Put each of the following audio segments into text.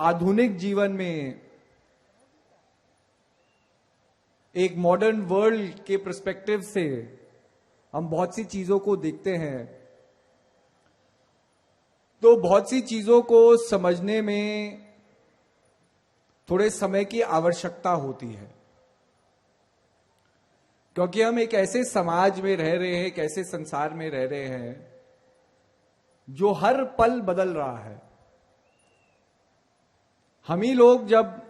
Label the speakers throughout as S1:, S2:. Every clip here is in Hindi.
S1: आधुनिक जीवन में, एक मॉडर्न वर्ल्ड के पर्सपेक्टिव से हम बहुत सी चीजों को देखते हैं, तो बहुत सी चीजों को समझने में थोड़े समय की आवश्यकता होती है, क्योंकि हम एक ऐसे समाज में रह रहे हैं, एक ऐसे संसार में रह रहे हैं जो हर पल बदल रहा है। हम ही लोग जब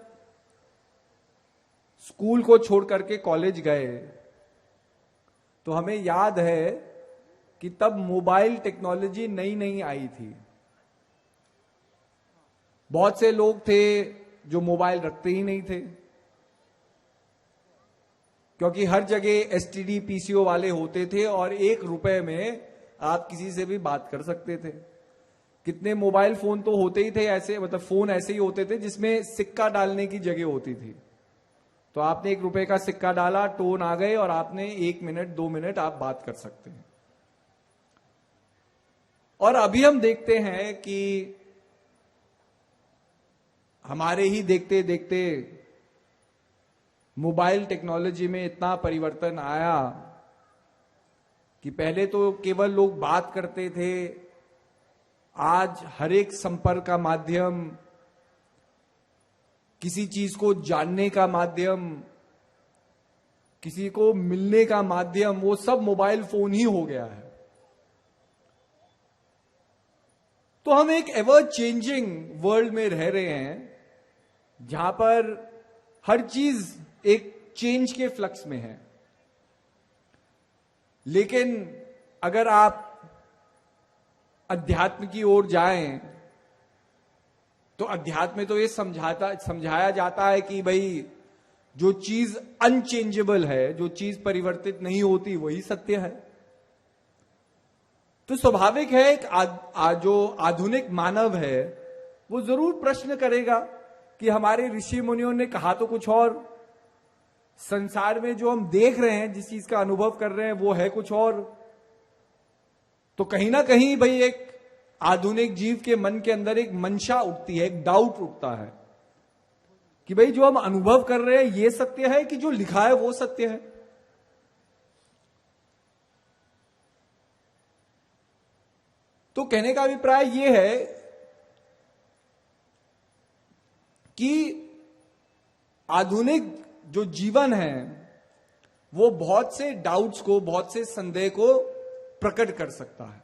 S1: स्कूल को छोड़ करके कॉलेज गए तो हमें याद है कि तब मोबाइल टेक्नोलॉजी नई नई आई थी। बहुत से लोग थे जो मोबाइल रखते ही नहीं थे, क्योंकि हर जगह एसटीडी पीसीओ वाले होते थे और 1 रुपए में आप किसी से भी बात कर सकते थे। कितने मोबाइल फोन तो होते ही थे ऐसे, मतलब फोन ऐसे ही होते थे जिसमें सिक्का डालने की जगह होती थी। तो आपने 1 रुपए का सिक्का डाला, टोन आ गए और आपने 1 मिनट 2 मिनट आप बात कर सकते हैं। और अभी हम देखते हैं कि हमारे ही देखते देखते मोबाइल टेक्नोलॉजी में इतना परिवर्तन आया कि पहले तो केवल लोग बात करते थे, आज हर एक संपर्क का माध्यम, किसी चीज को जानने का माध्यम, किसी को मिलने का माध्यम, वो सब मोबाइल फोन ही हो गया है। तो हम एक एवर चेंजिंग वर्ल्ड में रह रहे हैं जहां पर हर चीज एक चेंज के फ्लक्स में है। लेकिन अगर आप अध्यात्म की ओर जाएं तो अध्यात्म में तो ये समझाया जाता है कि भाई जो चीज अनचेंजेबल है, जो चीज परिवर्तित नहीं होती, वही सत्य है। तो स्वाभाविक है एक जो आधुनिक मानव है वो जरूर प्रश्न करेगा कि हमारे ऋषि मुनियों ने कहा तो कुछ और, संसार में जो हम देख रहे हैं, जिस चीज का अनुभव कर रहे हैं, वो है कुछ और। तो कहीं ना कहीं भाई एक आधुनिक जीव के मन के अंदर एक मंशा उठती है, एक डाउट उठता है कि भाई जो हम अनुभव कर रहे हैं ये सत्य है कि जो लिखा है वो सत्य है। तो कहने का अभिप्राय यह है कि आधुनिक जो जीवन है वो बहुत से डाउट्स को, बहुत से संदेह को प्रकट कर सकता है,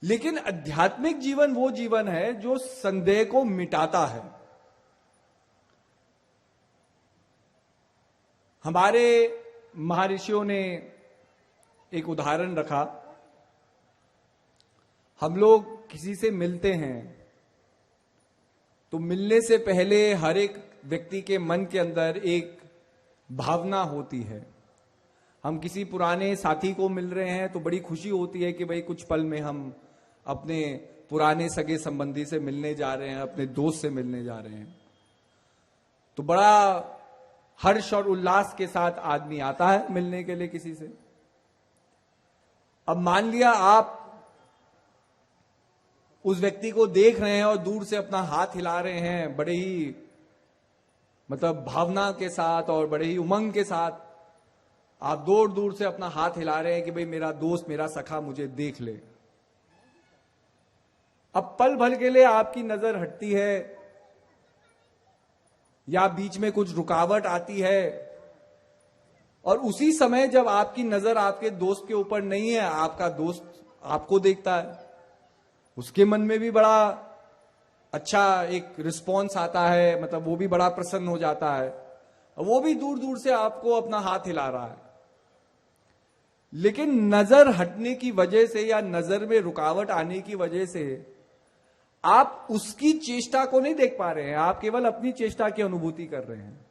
S1: लेकिन आध्यात्मिक जीवन वो जीवन है जो संदेह को मिटाता है। हमारे महर्षियों ने एक उदाहरण रखा। हम लोग किसी से मिलते हैं तो मिलने से पहले हर एक व्यक्ति के मन के अंदर एक भावना होती है। हम किसी पुराने साथी को मिल रहे हैं तो बड़ी खुशी होती है कि भाई कुछ पल में हम अपने पुराने सगे संबंधी से मिलने जा रहे हैं, अपने दोस्त से मिलने जा रहे हैं। तो बड़ा हर्ष और उल्लास के साथ आदमी आता है मिलने के लिए किसी से। अब मान लिया आप उस व्यक्ति को देख रहे हैं और दूर से अपना हाथ हिला रहे हैं, बड़े ही मतलब भावना के साथ और बड़े ही उमंग के साथ आप दूर दूर से अपना हाथ हिला रहे हैं कि भाई मेरा दोस्त, मेरा सखा मुझे देख ले। अब पल भर के लिए आपकी नजर हटती है या बीच में कुछ रुकावट आती है, और उसी समय जब आपकी नजर आपके दोस्त के ऊपर नहीं है, आपका दोस्त आपको देखता है, उसके मन में भी बड़ा अच्छा एक रिस्पॉन्स आता है, मतलब वो भी बड़ा प्रसन्न हो जाता है, वो भी दूर दूर से आपको अपना हाथ हिला रहा है। लेकिन नजर हटने की वजह से या नजर में रुकावट आने की वजह से आप उसकी चेष्टा को नहीं देख पा रहे हैं, आप केवल अपनी चेष्टा की अनुभूति कर रहे हैं।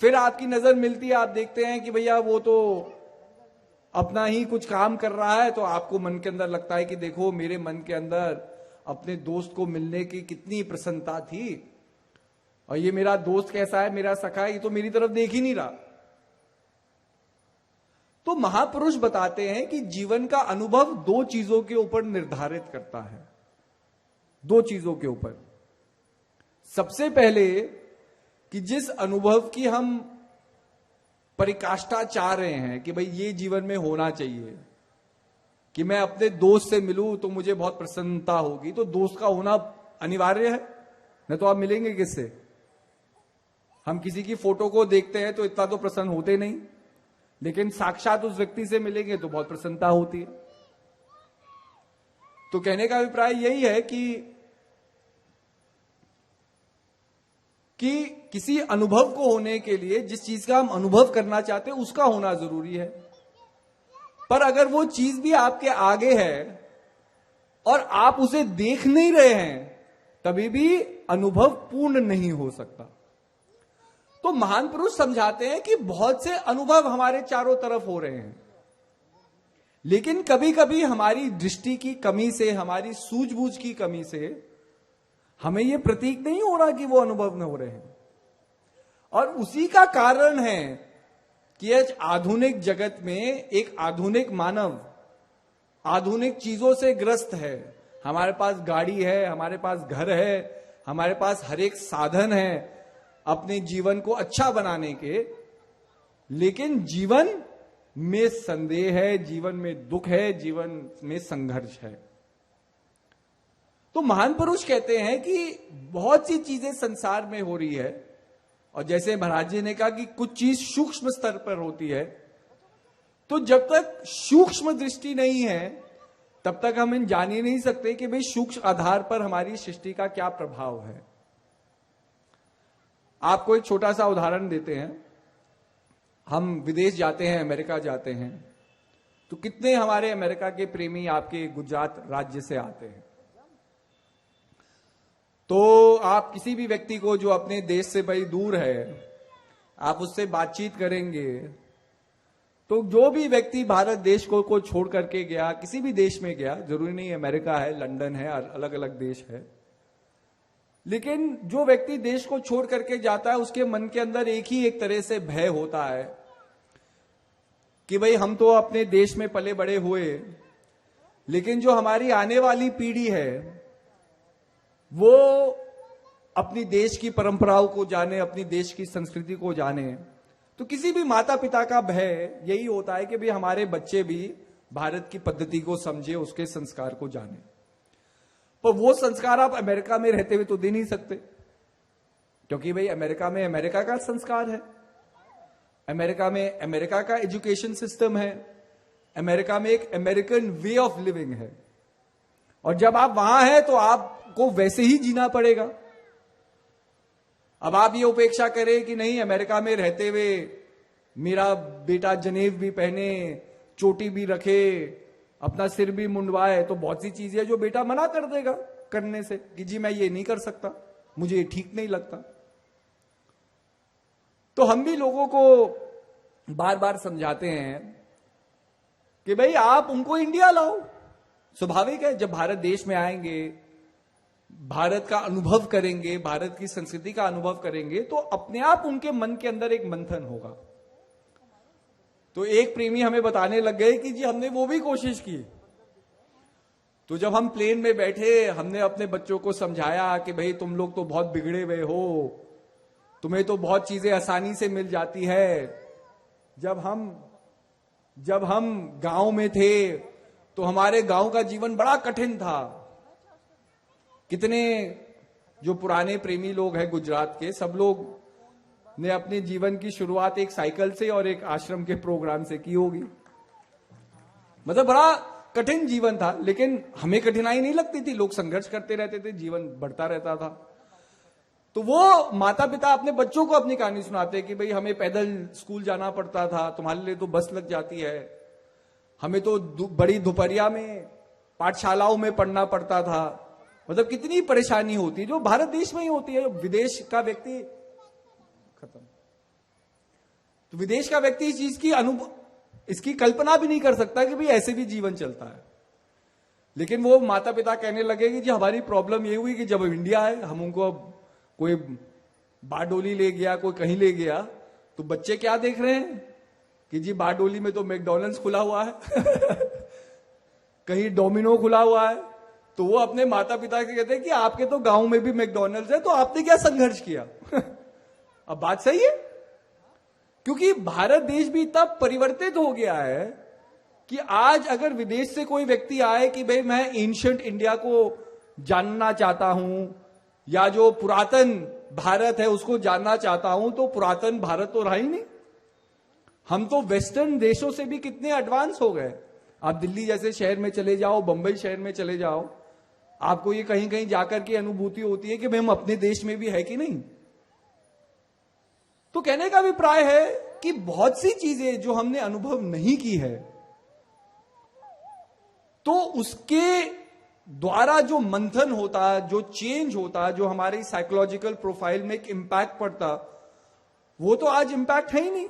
S1: फिर आपकी नजर मिलती है, आप देखते हैं कि भैया वो तो अपना ही कुछ काम कर रहा है, तो आपको मन के अंदर लगता है कि देखो मेरे मन के अंदर अपने दोस्त को मिलने की कितनी प्रसन्नता थी, और ये मेरा दोस्त कैसा है, मेरा सखा है, ये तो मेरी तरफ देख ही नहीं रहा। तो महापुरुष बताते हैं कि जीवन का अनुभव 2 चीजों के ऊपर निर्धारित करता है। दो चीजों के ऊपर। सबसे पहले कि जिस अनुभव की हम परिकाष्ठा चाह रहे हैं कि भाई ये जीवन में होना चाहिए, कि मैं अपने दोस्त से मिलूं तो मुझे बहुत प्रसन्नता होगी, तो दोस्त का होना अनिवार्य है, नहीं तो आप मिलेंगे किससे? हम किसी की फोटो को देखते हैं तो इतना तो प्रसन्न होते नहीं, लेकिन साक्षात उस व्यक्ति से मिलेंगे तो बहुत प्रसन्नता होती है। तो कहने का अभिप्राय यही है कि किसी अनुभव को होने के लिए जिस चीज का हम अनुभव करना चाहते हैं उसका होना जरूरी है। पर अगर वो चीज भी आपके आगे है और आप उसे देख नहीं रहे हैं, तभी भी अनुभव पूर्ण नहीं हो सकता। तो महान पुरुष समझाते हैं कि बहुत से अनुभव हमारे चारों तरफ हो रहे हैं, लेकिन कभी कभी हमारी दृष्टि की कमी से, हमारी सूझबूझ की कमी से हमें यह प्रतीक नहीं हो रहा कि वो अनुभव न हो रहे हैं। और उसी का कारण है कि आज आधुनिक जगत में एक आधुनिक मानव आधुनिक चीजों से ग्रस्त है। हमारे पास गाड़ी है, हमारे पास घर है, हमारे पास हर एक साधन है अपने जीवन को अच्छा बनाने के, लेकिन जीवन में संदेह है, जीवन में दुख है, जीवन में संघर्ष है। तो महान पुरुष कहते हैं कि बहुत सी चीजें संसार में हो रही है, और जैसे महाराज जी ने कहा कि कुछ चीज सूक्ष्म स्तर पर होती है, तो जब तक सूक्ष्म दृष्टि नहीं है तब तक हम इन जान ही नहीं सकते कि भाई सूक्ष्म आधार पर हमारी सृष्टि का क्या प्रभाव है। आपको एक छोटा सा उदाहरण देते हैं। हम विदेश जाते हैं, अमेरिका जाते हैं, तो कितने हमारे अमेरिका के प्रेमी आपके गुजरात राज्य से आते हैं। तो आप किसी भी व्यक्ति को जो अपने देश से बड़ी दूर है, आप उससे बातचीत करेंगे, तो जो भी व्यक्ति भारत देश को छोड़ करके गया, किसी भी देश में गया, जरूरी नहीं अमेरिका है, लंदन है, अलग अलग देश है, लेकिन जो व्यक्ति देश को छोड़ करके जाता है उसके मन के अंदर एक तरह से भय होता है कि भाई हम तो अपने देश में पले बड़े हुए, लेकिन जो हमारी आने वाली पीढ़ी है वो अपनी देश की परंपराओं को जाने, अपनी देश की संस्कृति को जाने। तो किसी भी माता पिता का भय यही होता है कि भाई हमारे बच्चे भी भारत की पद्धति को समझे, उसके संस्कार को जाने। पर वो संस्कार आप अमेरिका में रहते हुए तो दे नहीं सकते, क्योंकि भाई अमेरिका में अमेरिका का संस्कार है, अमेरिका में अमेरिका का एजुकेशन सिस्टम है, अमेरिका में एक अमेरिकन वे ऑफ लिविंग है, और जब आप वहां हैं तो आपको वैसे ही जीना पड़ेगा। अब आप ये उपेक्षा करें कि नहीं, अमेरिका में रहते हुए मेरा बेटा जनेब भी पहने, चोटी भी रखे, अपना सिर भी मुंडवाए, तो बहुत सी चीजें जो बेटा मना कर देगा करने से कि जी मैं ये नहीं कर सकता, मुझे ये ठीक नहीं लगता। तो हम भी लोगों को बार बार समझाते हैं कि भाई आप उनको इंडिया लाओ। स्वाभाविक है, जब भारत देश में आएंगे, भारत का अनुभव करेंगे, भारत की संस्कृति का अनुभव करेंगे, तो अपने आप उनके मन के अंदर एक मंथन होगा। तो एक प्रेमी हमें बताने लग गए कि जी हमने वो भी कोशिश की। तो जब हम प्लेन में बैठे, हमने अपने बच्चों को समझाया कि भाई तुम लोग तो बहुत बिगड़े हुए हो, तुम्हें तो बहुत चीजें आसानी से मिल जाती है। जब हम गांव में थे तो हमारे गांव का जीवन बड़ा कठिन था। कितने जो पुराने प्रेमी लोग हैं गुजरात के, सब लोग ने अपने जीवन की शुरुआत एक साइकिल से और एक आश्रम के प्रोग्राम से की होगी। मतलब बड़ा कठिन जीवन था, लेकिन हमें कठिनाई नहीं लगती थी, लोग संघर्ष करते रहते थे, जीवन बढ़ता रहता था। तो वो माता पिता अपने बच्चों को अपनी कहानी सुनाते कि भाई हमें पैदल स्कूल जाना पड़ता था, तुम्हारे लिए तो बस लग जाती है, हमें तो बड़ी दोपहरिया में पाठशालाओं में पढ़ना पड़ता था। मतलब कितनी परेशानी होती है जो भारत देश में ही होती है। विदेश का व्यक्ति खत्म, तो विदेश का व्यक्ति इस चीज की इसकी कल्पना भी नहीं कर सकता कि भाई ऐसे भी जीवन चलता है। लेकिन वो माता पिता कहने लगे कि जी हमारी प्रॉब्लम ये हुई कि जब इंडिया है, हम उनको अब कोई बारडोली ले गया, कोई कहीं ले गया, तो बच्चे क्या देख रहे हैं कि जी बारडोली में तो मैकडॉनल्ड्स खुला हुआ है कहीं डोमिनो खुला हुआ है, तो वो अपने माता पिता से कहते हैं कि आपके तो गांव में भी मैकडॉनल्ड्स है, तो आपने क्या संघर्ष किया? अब बात सही है, क्योंकि भारत देश भी इतना परिवर्तित हो गया है कि आज अगर विदेश से कोई व्यक्ति आए कि भाई मैं एंशिएंट इंडिया को जानना चाहता हूं या जो पुरातन भारत है उसको जानना चाहता हूं, तो पुरातन भारत तो रहा ही नहीं। हम तो वेस्टर्न देशों से भी कितने एडवांस हो गए। आप दिल्ली जैसे शहर में चले जाओ, बंबई शहर में चले जाओ, आपको ये कहीं कहीं जाकर के अनुभूति होती है कि भाई हम अपने देश में भी है कि नहीं। तो कहने का अभिप्राय है कि बहुत सी चीजें जो हमने अनुभव नहीं की है, तो उसके द्वारा जो मंथन होता, जो चेंज होता, जो हमारी साइकोलॉजिकल प्रोफाइल में एक इंपैक्ट पड़ता, वो तो आज इंपैक्ट है ही नहीं।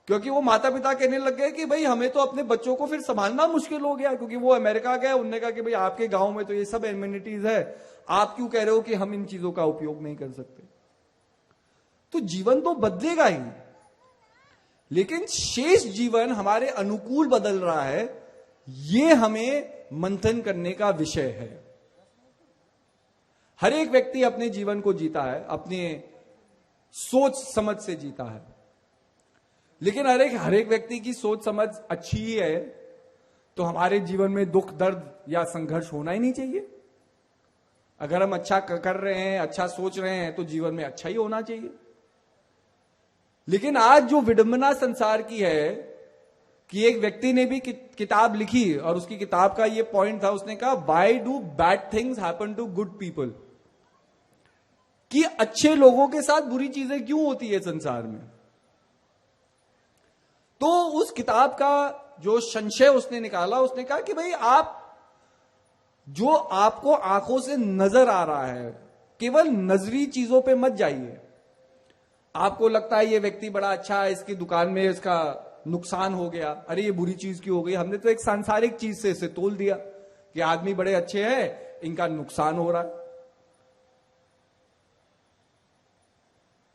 S1: क्योंकि वो माता पिता कहने लग गए कि भाई हमें तो अपने बच्चों को फिर संभालना मुश्किल हो गया, क्योंकि वो अमेरिका गए, उन्होंने कहा कि भाई आपके गांव में तो ये सब एमिनिटीज है, आप क्यों कह रहे हो कि हम इन चीजों का उपयोग नहीं कर सकते। तो जीवन तो बदलेगा ही, लेकिन शेष जीवन हमारे अनुकूल बदल रहा है, ये हमें मंथन करने का विषय है। हर एक व्यक्ति अपने जीवन को जीता है, अपने सोच समझ से जीता है, लेकिन हर एक व्यक्ति की सोच समझ अच्छी ही है तो हमारे जीवन में दुख दर्द या संघर्ष होना ही नहीं चाहिए। अगर हम अच्छा कर रहे हैं, अच्छा सोच रहे हैं, तो जीवन में अच्छा ही होना चाहिए। लेकिन आज जो विडंबना संसार की है कि एक व्यक्ति ने भी किताब लिखी और उसकी किताब का ये पॉइंट था, उसने कहा why do bad things happen to good people, कि अच्छे लोगों के साथ बुरी चीजें क्यों होती है संसार में। तो उस किताब का जो संशय उसने निकाला, उसने कहा कि भाई आप जो आपको आंखों से नजर आ रहा है, केवल नजरी चीजों पे मत जाइए। आपको लगता है ये व्यक्ति बड़ा अच्छा है, इसकी दुकान में इसका नुकसान हो गया, अरे ये बुरी चीज क्यों हो गई, हमने तो एक सांसारिक चीज से इसे तोल दिया कि आदमी बड़े अच्छे हैं, इनका नुकसान हो रहा है।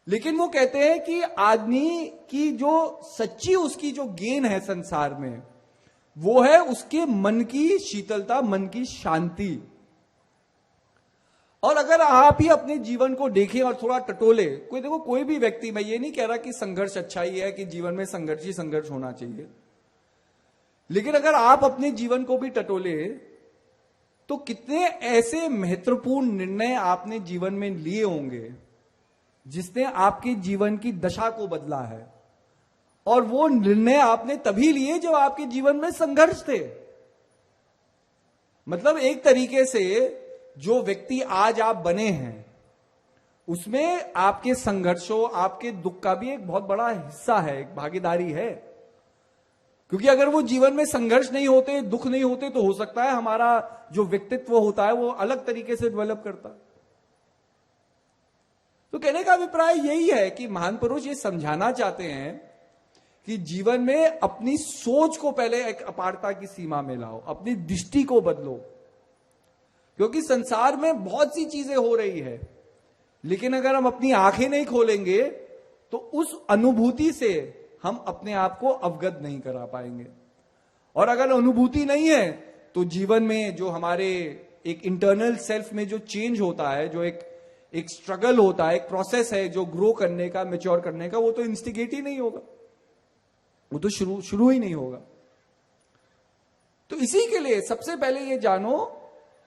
S1: लेकिन वो कहते हैं कि आदमी की जो सच्ची उसकी जो गेन है संसार में, वो है उसके मन की शीतलता, मन की शांति। और अगर आप ही अपने जीवन को देखें और थोड़ा टटोले, कोई भी व्यक्ति, मैं ये नहीं कह रहा कि संघर्ष अच्छा ही है, कि जीवन में संघर्ष ही संघर्ष होना चाहिए, लेकिन अगर आप अपने जीवन को भी टटोले तो कितने ऐसे महत्वपूर्ण निर्णय आपने जीवन में लिए होंगे जिसने आपके जीवन की दशा को बदला है। और वो निर्णय आपने तभी लिए जब आपके जीवन में संघर्ष थे। मतलब एक तरीके से जो व्यक्ति आज आप बने हैं, उसमें आपके संघर्षों, आपके दुख का भी एक बहुत बड़ा हिस्सा है, एक भागीदारी है। क्योंकि अगर वो जीवन में संघर्ष नहीं होते, दुख नहीं होते, तो हो सकता है हमारा जो व्यक्तित्व होता है वो अलग तरीके से डेवलप करता। तो कहने का अभिप्राय यही है कि महान पुरुष ये समझाना चाहते हैं कि जीवन में अपनी सोच को पहले एक अपारता की सीमा में लाओ, अपनी दृष्टि को बदलो। क्योंकि संसार में बहुत सी चीजें हो रही है, लेकिन अगर हम अपनी आंखें नहीं खोलेंगे तो उस अनुभूति से हम अपने आप को अवगत नहीं करा पाएंगे। और अगर अनुभूति नहीं है तो जीवन में जो हमारे एक इंटरनल सेल्फ में जो चेंज होता है, जो एक स्ट्रगल होता है, एक प्रोसेस है जो ग्रो करने का, मैच्योर करने का, वो तो इंस्टिगेट ही नहीं होगा, वो तो शुरू ही नहीं होगा। तो इसी के लिए सबसे पहले ये जानो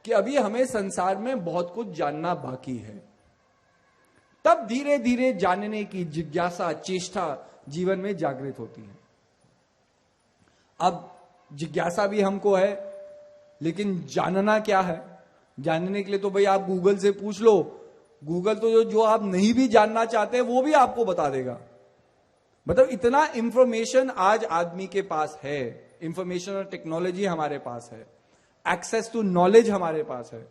S1: कि अभी हमें संसार में बहुत कुछ जानना बाकी है, तब धीरे धीरे जानने की जिज्ञासा, चेष्टा जीवन में जागृत होती है। अब जिज्ञासा भी हमको है, लेकिन जानना क्या है? जानने के लिए तो भाई आप गूगल से पूछ लो, गूगल तो जो आप नहीं भी जानना चाहते वो भी आपको बता देगा। मतलब इतना इंफॉर्मेशन आज आदमी के पास है, इंफॉर्मेशन और टेक्नोलॉजी हमारे पास है, एक्सेस टू नॉलेज हमारे पास है।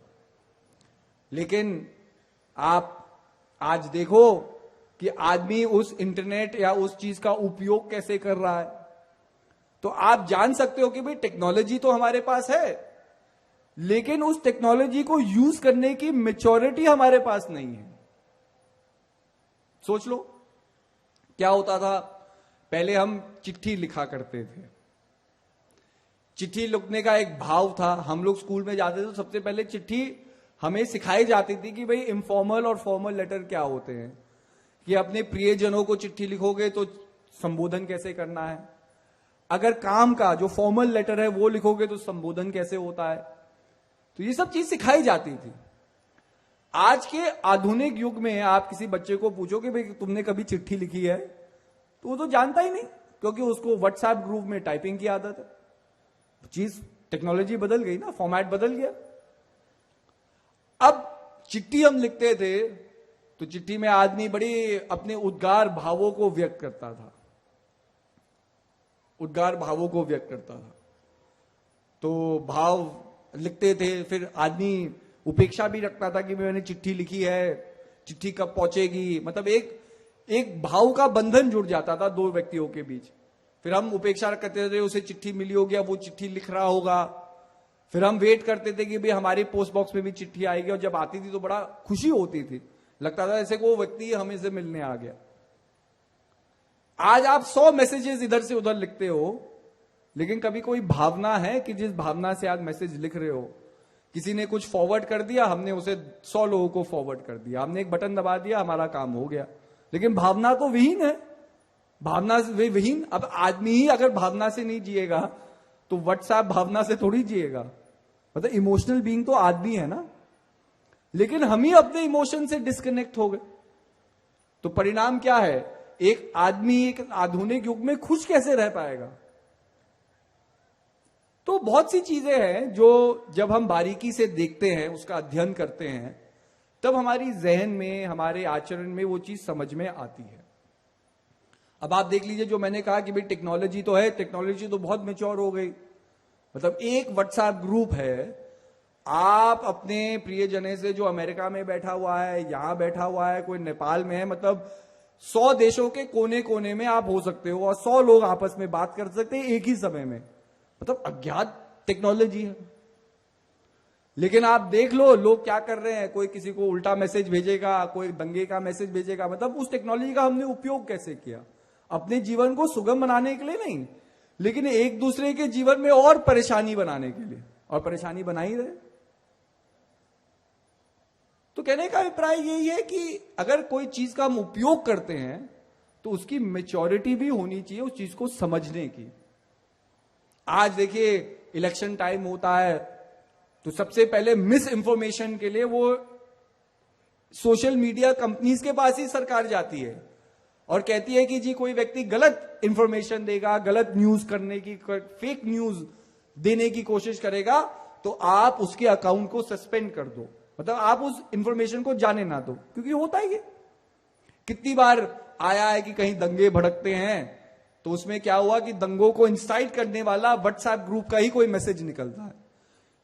S1: लेकिन आप आज देखो कि आदमी उस इंटरनेट या उस चीज का उपयोग कैसे कर रहा है, तो आप जान सकते हो कि भाई टेक्नोलॉजी तो हमारे पास है, लेकिन उस टेक्नोलॉजी को यूज करने की मैच्योरिटी हमारे पास नहीं है। सोच लो क्या होता था, पहले हम चिट्ठी लिखा करते थे। चिट्ठी लिखने का एक भाव था। हम लोग स्कूल में जाते थे तो सबसे पहले चिट्ठी हमें सिखाई जाती थी कि भाई इनफॉर्मल और फॉर्मल लेटर क्या होते हैं, कि अपने प्रियजनों को चिट्ठी लिखोगे तो संबोधन कैसे करना है, अगर काम का जो फॉर्मल लेटर है वो लिखोगे तो संबोधन कैसे होता है। तो ये सब चीज सिखाई जाती थी। आज के आधुनिक युग में आप किसी बच्चे को पूछो कि भाई तुमने कभी चिट्ठी लिखी है, तो वो तो जानता ही नहीं, क्योंकि उसको व्हाट्सएप ग्रुप में टाइपिंग की आदत है। चीज टेक्नोलॉजी बदल गई ना, फॉर्मेट बदल गया। अब चिट्ठी हम लिखते थे तो चिट्ठी में आदमी बड़ी अपने उद्गार भावों को व्यक्त करता था, उद्गार भावों को व्यक्त करता था। तो भाव लिखते थे, फिर आदमी उपेक्षा भी रखता था कि मैंने चिट्ठी लिखी है, चिट्ठी कब पहुंचेगी, मतलब एक भाव का बंधन जुड़ जाता था दो व्यक्तियों के बीच। फिर हम उपेक्षा करते थे, उसे चिट्ठी मिली होगी, अब वो चिट्ठी लिख रहा होगा। फिर हम वेट करते थे कि भाई हमारे पोस्ट बॉक्स में भी चिट्ठी आएगी, और जब आती थी तो बड़ा खुशी होती थी, लगता था जैसे वो व्यक्ति हमें से मिलने आ गया। आज आप 100 मैसेजेस इधर से उधर लिखते हो, लेकिन कभी कोई भावना है कि जिस भावना से आज मैसेज लिख रहे हो? किसी ने कुछ फॉरवर्ड कर दिया, हमने उसे 100 लोगों को फॉरवर्ड कर दिया, हमने एक बटन दबा दिया, हमारा काम हो गया। लेकिन भावना तो विहीन है, भावना से विहीन। अब आदमी ही अगर भावना से नहीं जिएगा तो व्हाट्सएप भावना से थोड़ी जिएगा। मतलब इमोशनल बीइंग तो आदमी है ना, लेकिन हम ही अपने इमोशन से डिस्कनेक्ट हो गए। तो परिणाम क्या है? एक आदमी एक आधुनिक युग में खुश कैसे रह पाएगा? तो बहुत सी चीजें हैं जो जब हम बारीकी से देखते हैं, उसका अध्ययन करते हैं, तब हमारी जहन में, हमारे आचरण में वो चीज समझ में आती है। अब आप देख लीजिए, जो मैंने कहा कि भाई टेक्नोलॉजी तो है, टेक्नोलॉजी तो बहुत मैच्योर हो गई। मतलब एक व्हाट्सएप ग्रुप है, आप अपने प्रियजने से जो अमेरिका में बैठा हुआ है, यहां बैठा हुआ है, कोई नेपाल में है, मतलब 100 देशों के कोने कोने में आप हो सकते हो, और 100 लोग आपस में बात कर सकते हैं एक ही समय में। मतलब अज्ञात टेक्नोलॉजी है। लेकिन आप देख लो लोग क्या कर रहे हैं, कोई किसी को उल्टा मैसेज भेजेगा, कोई दंगे का मैसेज भेजेगा। मतलब उस टेक्नोलॉजी का हमने उपयोग कैसे किया? अपने जीवन को सुगम बनाने के लिए नहीं, लेकिन एक दूसरे के जीवन में और परेशानी बनाने के लिए, और परेशानी बना ही रहे। तो कहने का अभिप्राय यही है कि अगर कोई चीज का हम उपयोग करते हैं तो उसकी मैच्योरिटी भी होनी चाहिए उस चीज को समझने की। आज देखिए इलेक्शन टाइम होता है तो सबसे पहले मिस इंफॉर्मेशन के लिए वो सोशल मीडिया कंपनीज के पास ही सरकार जाती है और कहती है कि जी कोई व्यक्ति गलत इंफॉर्मेशन देगा, गलत न्यूज करने की, फेक न्यूज देने की कोशिश करेगा, तो आप उसके अकाउंट को सस्पेंड कर दो। मतलब आप उस इंफॉर्मेशन को जाने ना दो, क्योंकि होता ही है। कितनी बार आया है कि कहीं दंगे भड़कते हैं तो उसमें क्या हुआ कि दंगों को इंसाइट करने वाला व्हाट्सएप ग्रुप का ही कोई मैसेज निकलता है।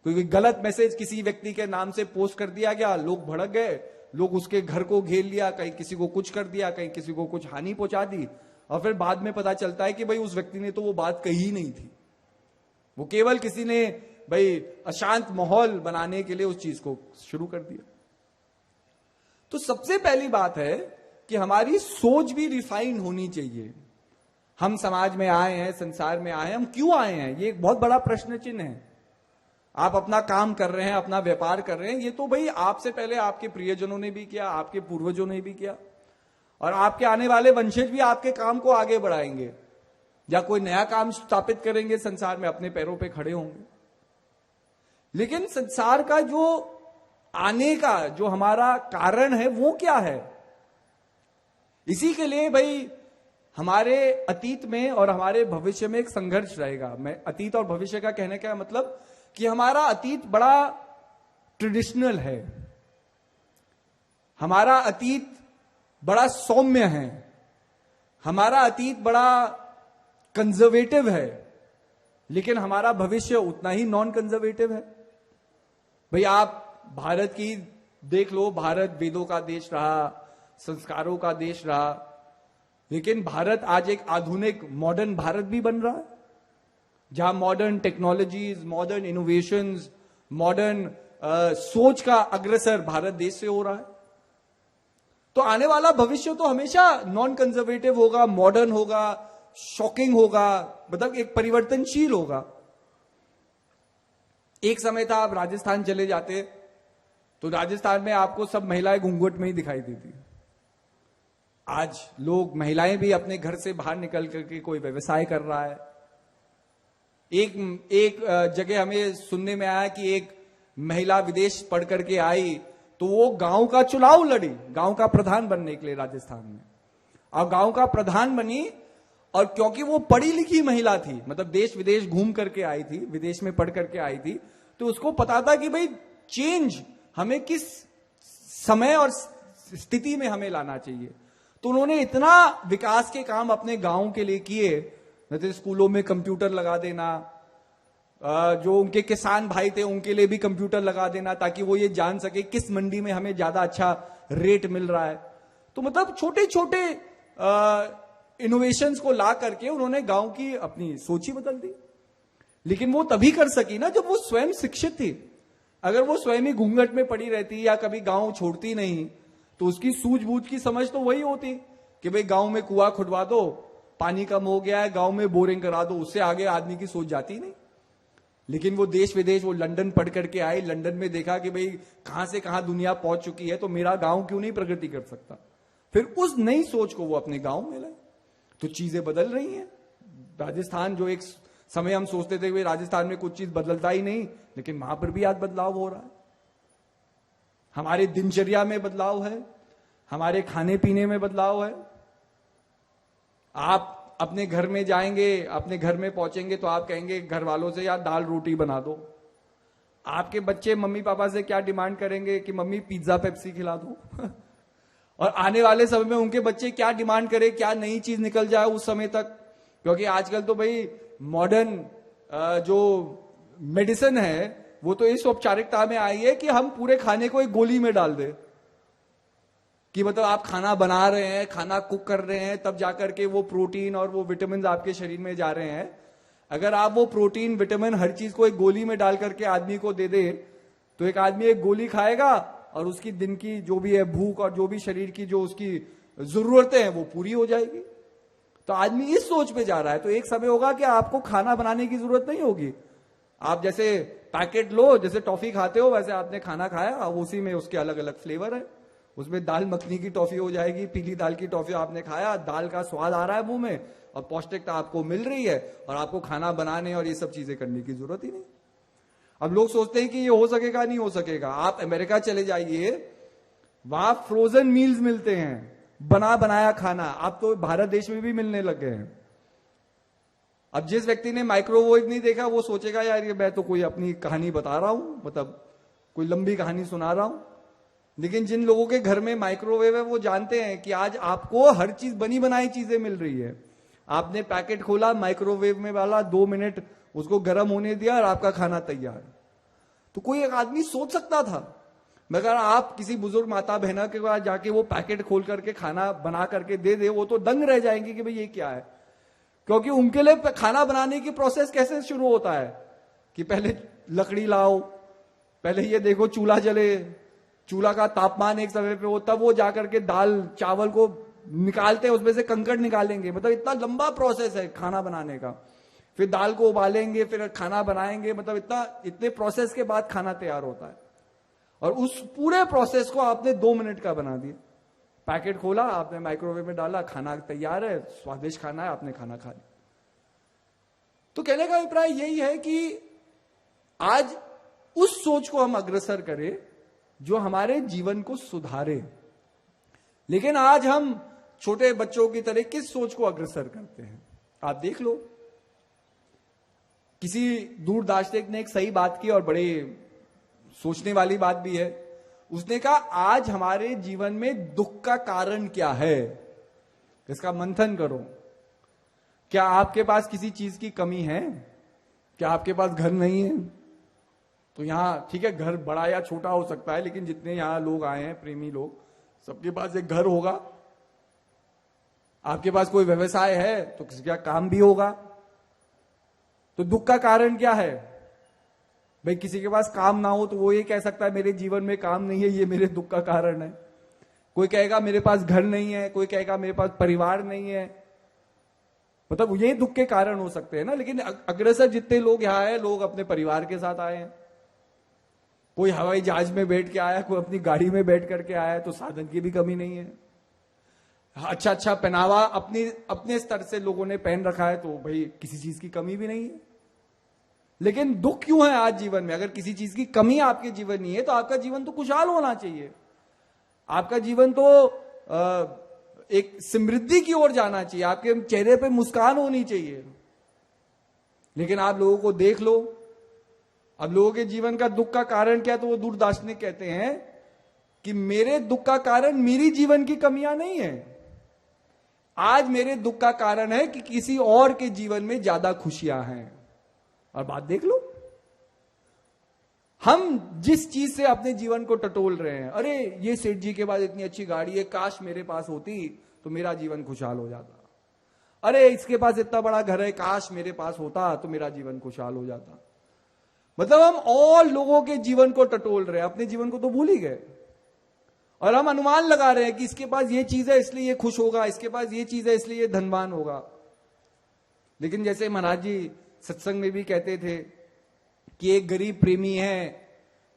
S1: कोई गलत मैसेज किसी व्यक्ति के नाम से पोस्ट कर दिया गया, लोग भड़क गए, लोग उसके घर को घेर लिया, कहीं किसी को कुछ कर दिया, कहीं किसी को कुछ हानि पहुंचा दी, और फिर बाद में पता चलता है कि भाई उस व्यक्ति ने तो वो बात कही ही नहीं थी, वो केवल किसी ने भाई अशांत माहौल बनाने के लिए उस चीज को शुरू कर दिया। तो सबसे पहली बात है कि हमारी सोच भी रिफाइंड होनी चाहिए। हम समाज में आए हैं, संसार में आए हैं, हम क्यों आए हैं, ये एक बहुत बड़ा प्रश्न चिन्ह है। आप अपना काम कर रहे हैं, अपना व्यापार कर रहे हैं, ये तो भाई आपसे पहले आपके प्रियजनों ने भी किया, आपके पूर्वजों ने भी किया, और आपके आने वाले वंशज भी आपके काम को आगे बढ़ाएंगे या कोई नया काम स्थापित करेंगे संसार में, अपने पैरों पे खड़े होंगे। लेकिन संसार का जो आने का जो हमारा कारण है वो क्या है? इसी के लिए भाई हमारे अतीत में और हमारे भविष्य में एक संघर्ष रहेगा। मैं अतीत और भविष्य का कहने का मतलब कि हमारा अतीत बड़ा ट्रेडिशनल है, हमारा अतीत बड़ा सौम्य है, हमारा अतीत बड़ा कंजर्वेटिव है, लेकिन हमारा भविष्य उतना ही नॉन कंजर्वेटिव है। भाई आप भारत की देख लो, भारत वेदों का देश रहा, संस्कारों का देश रहा, लेकिन भारत आज एक आधुनिक मॉडर्न भारत भी बन रहा है, जहां modern technologies, modern innovations, modern सोच का अग्रसर भारत देश से हो रहा है। तो आने वाला भविष्य तो हमेशा नॉन कंजर्वेटिव होगा, मॉडर्न होगा, शॉकिंग होगा, मतलब एक परिवर्तनशील होगा। एक समय था आप राजस्थान चले जाते तो राजस्थान में आपको सब महिलाएं घूंघट में ही दिखाई देती। आज लोग, महिलाएं भी अपने घर से बाहर निकल करके कोई व्यवसाय कर रहा है। एक जगह हमें सुनने में आया कि एक महिला विदेश पढ़ करके आई तो वो गांव का चुनाव लड़ी, गांव का प्रधान बनने के लिए राजस्थान में। और गांव का प्रधान बनी, और क्योंकि वो पढ़ी लिखी महिला थी, मतलब देश विदेश घूम करके आई थी, विदेश में पढ़ करके आई थी, तो उसको पता था कि भाई चेंज हमें किस समय और स्थिति में हमें लाना चाहिए। तो उन्होंने इतना विकास के काम अपने गांव के लिए किए, जैसे स्कूलों में कंप्यूटर लगा देना, जो उनके किसान भाई थे उनके लिए भी कंप्यूटर लगा देना, ताकि वो ये जान सके किस मंडी में हमें ज्यादा अच्छा रेट मिल रहा है। तो मतलब छोटे छोटे इनोवेशंस को ला करके उन्होंने गांव की अपनी सोच ही बदल दी। लेकिन वो तभी कर सकी ना जब वो स्वयं शिक्षित थी। अगर वो स्वयं ही घूंघट में पड़ी रहती या कभी गांव छोड़ती नहीं, तो उसकी सूझबूझ की समझ तो वही होती कि भाई गांव में कुआं खुदवा दो, पानी कम हो गया है, गांव में बोरिंग करा दो, उससे आगे आदमी की सोच जाती नहीं। लेकिन वो देश विदेश, वो लंदन पढ़ करके आई, लंदन में देखा कि भाई कहां से कहां दुनिया पहुंच चुकी है, तो मेरा गांव क्यों नहीं प्रगति कर सकता। फिर उस नई सोच को वो अपने गांव में लाए, तो चीजें बदल रही हैं। राजस्थान, जो एक समय हम सोचते थे कि राजस्थान में कुछ चीज बदलता ही नहीं, लेकिन वहां पर भी आज बदलाव हो रहा है। हमारे दिनचर्या में बदलाव है, हमारे खाने पीने में बदलाव है। आप अपने घर में जाएंगे, अपने घर में पहुंचेंगे तो आप कहेंगे घर वालों से यार दाल रोटी बना दो। आपके बच्चे मम्मी पापा से क्या डिमांड करेंगे कि मम्मी पिज्जा पेप्सी खिला दो। और आने वाले समय में उनके बच्चे क्या डिमांड करें, क्या नई चीज निकल जाए उस समय तक। क्योंकि आजकल तो भाई मॉडर्न जो मेडिसिन है वो तो इस औपचारिकता में आई है कि हम पूरे खाने को एक गोली में डाल दे, कि मतलब आप खाना बना रहे हैं, खाना कुक कर रहे हैं, तब जाकर के वो प्रोटीन और वो विटामिन आपके शरीर में जा रहे हैं। अगर आप वो प्रोटीन विटामिन हर चीज को एक गोली में डाल करके आदमी को दे दे, तो एक आदमी एक गोली खाएगा और उसकी दिन की जो भी है भूख और जो भी शरीर की जो उसकी जरूरतें हैं वो पूरी हो जाएगी। तो आदमी इस सोच पे जा रहा है। तो एक समय होगा कि आपको खाना बनाने की जरूरत नहीं होगी। आप जैसे पैकेट लो, जैसे टॉफी खाते हो, वैसे आपने खाना खाया, अब उसी में उसके अलग अलग फ्लेवर है। उसमें दाल मखनी की टॉफी हो जाएगी, पीली दाल की टॉफी आपने खाया, दाल का स्वाद आ रहा है मुंह में और पौष्टिकता आपको मिल रही है, और आपको खाना बनाने और ये सब चीजें करने की जरूरत ही नहीं। अब लोग सोचते हैं कि ये हो सकेगा, नहीं हो सकेगा। आप अमेरिका चले जाइए, वहां फ्रोजन मील्स मिलते हैं, बना बनाया खाना। अब तो भारत देश में भी मिलने लग गए हैं। अब जिस व्यक्ति ने माइक्रोवेव नहीं देखा वो सोचेगा यार ये मैं तो कोई अपनी कहानी बता रहा हूं, मतलब कोई लंबी कहानी सुना रहा हूं। लेकिन जिन लोगों के घर में माइक्रोवेव है वो जानते हैं कि आज आपको हर चीज बनी बनाई चीजें मिल रही है। आपने पैकेट खोला, माइक्रोवेव में वाला 2 मिनट उसको गर्म होने दिया और आपका खाना तैयार। तो कोई एक आदमी सोच सकता था, मगर आप किसी बुजुर्ग माता बहना के पास जाके वो पैकेट खोल करके खाना बना करके दे दे, वो तो दंग रह जाएंगे कि भाई ये क्या है। क्योंकि उनके लिए खाना बनाने की प्रोसेस कैसे शुरू होता है कि पहले लकड़ी लाओ, पहले ये देखो चूल्हा जले, चूल्हा का तापमान एक समय पे हो, तब वो जाकर के दाल चावल को निकालते हैं, उसमें से कंकड़ निकालेंगे। मतलब इतना लंबा प्रोसेस है खाना बनाने का। फिर दाल को उबालेंगे, फिर खाना बनाएंगे, मतलब इतने प्रोसेस के बाद खाना तैयार होता है। और उस पूरे प्रोसेस को आपने 2 मिनट का बना दिया। पैकेट खोला, आपने माइक्रोवेव में डाला, खाना तैयार है, स्वादिष्ट खाना है, आपने खाना खा लिया। तो कहने का अभिप्राय यही है कि आज उस सोच को हम अग्रसर करें जो हमारे जीवन को सुधारे। लेकिन आज हम छोटे बच्चों की तरह किस सोच को अग्रसर करते हैं? आप देख लो, किसी दूरदर्शक ने एक सही बात की और बड़े सोचने वाली बात भी है। उसने कहा आज हमारे जीवन में दुख का कारण क्या है, इसका मंथन करो। क्या आपके पास किसी चीज की कमी है? क्या आपके पास घर नहीं है? तो यहां ठीक है, घर बड़ा या छोटा हो सकता है, लेकिन जितने यहां लोग आए हैं, प्रेमी लोग, सबके पास एक घर होगा। आपके पास कोई व्यवसाय है तो किसी का काम भी होगा। तो दुख का कारण क्या है? भाई किसी के पास काम ना हो तो वो ये कह सकता है मेरे जीवन में काम नहीं है, ये मेरे दुख का कारण है। कोई कहेगा मेरे पास घर नहीं है, कोई कहेगा मेरे पास परिवार नहीं है। मतलब ये दुख के कारण हो सकते हैं ना। लेकिन अग्रसर जितने लोग यहां आए, लोग अपने परिवार के साथ आए हैं, कोई हवाई जहाज में बैठ के आया, कोई अपनी गाड़ी में बैठ करके आया, तो साधन की भी कमी नहीं है। अच्छा अच्छा पहनावा अपने स्तर से लोगों ने पहन रखा है, तो भाई किसी चीज की कमी भी नहीं है। लेकिन दुख क्यों है आज जीवन में? अगर किसी चीज की कमी आपके जीवन नहीं है तो आपका जीवन तो खुशहाल होना चाहिए, आपका जीवन तो एक समृद्धि की ओर जाना चाहिए, आपके चेहरे पे मुस्कान होनी चाहिए। लेकिन आप लोगों को देख लो, अब लोगों के जीवन का दुख का कारण क्या? तो वो दूर दार्शनिक कहते हैं कि मेरे दुख का कारण मेरी जीवन की कमियां नहीं है, आज मेरे दुख का कारण है कि किसी और के जीवन में ज्यादा खुशियां हैं। और बात देख लो, हम जिस चीज से अपने जीवन को टटोल रहे हैं, अरे ये सेठ जी के पास इतनी अच्छी गाड़ी है, काश मेरे पास होती तो मेरा जीवन खुशहाल हो जाता। अरे इसके पास इतना बड़ा घर है, काश मेरे पास होता तो मेरा जीवन खुशहाल हो जाता। मतलब हम और लोगों के जीवन को टटोल रहे हैं, अपने जीवन को तो भूल ही गए। और हम अनुमान लगा रहे हैं कि इसके पास ये चीज है इसलिए ये खुश होगा, इसके पास ये चीज है इसलिए ये धनवान होगा। लेकिन जैसे महाराज जी सत्संग में भी कहते थे कि एक गरीब प्रेमी है,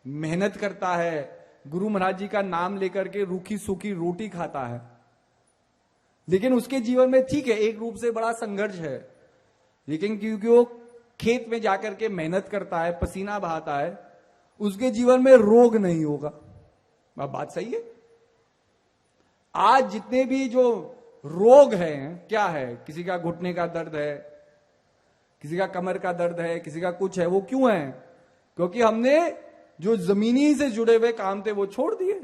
S1: मेहनत करता है, गुरु महाराज जी का नाम लेकर के रूखी सूखी रोटी खाता है, लेकिन उसके जीवन में ठीक है एक रूप से बड़ा संघर्ष है, लेकिन क्योंकि वो खेत में जाकर के मेहनत करता है, पसीना बहाता है, उसके जीवन में रोग नहीं होगा। बात सही है? आज जितने भी जो रोग हैं, क्या है? किसी का घुटने का दर्द है, किसी का कमर का दर्द है, किसी का कुछ है, वो क्यों है? क्योंकि हमने जो जमीनी से जुड़े हुए काम थे वो छोड़ दिए।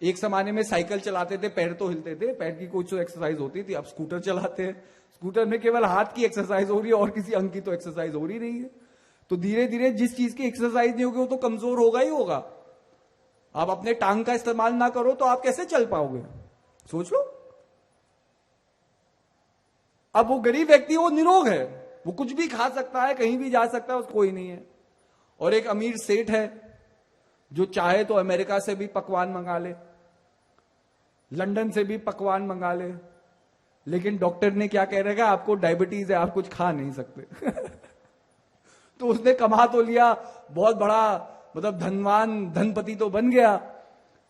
S1: एक जमाने में साइकिल चलाते थे, पैर तो हिलते थे, पैर की कुछ तो एक्सरसाइज होती थी, अब स्कूटर चलाते हैं, स्कूटर में केवल हाथ की एक्सरसाइज हो रही है और किसी अंग की तो एक्सरसाइज हो रही नहीं है। तो धीरे धीरे जिस चीज की एक्सरसाइज नहीं होगी वो तो कमजोर होगा ही होगा। आप अपने टांग का इस्तेमाल ना करो तो आप कैसे चल पाओगे? सोच लो। अब वो गरीब व्यक्ति वो निरोग है, वो कुछ भी खा सकता है, कहीं भी जा सकता है, उसको कोई नहीं है। और एक अमीर सेठ है जो चाहे तो अमेरिका से भी पकवान मंगा ले, लंदन से भी पकवान मंगा ले, लेकिन डॉक्टर ने क्या कह रखा है? आपको डायबिटीज है, आप कुछ खा नहीं सकते। तो उसने कमा तो लिया, बहुत बड़ा मतलब धनवान धनपति तो बन गया,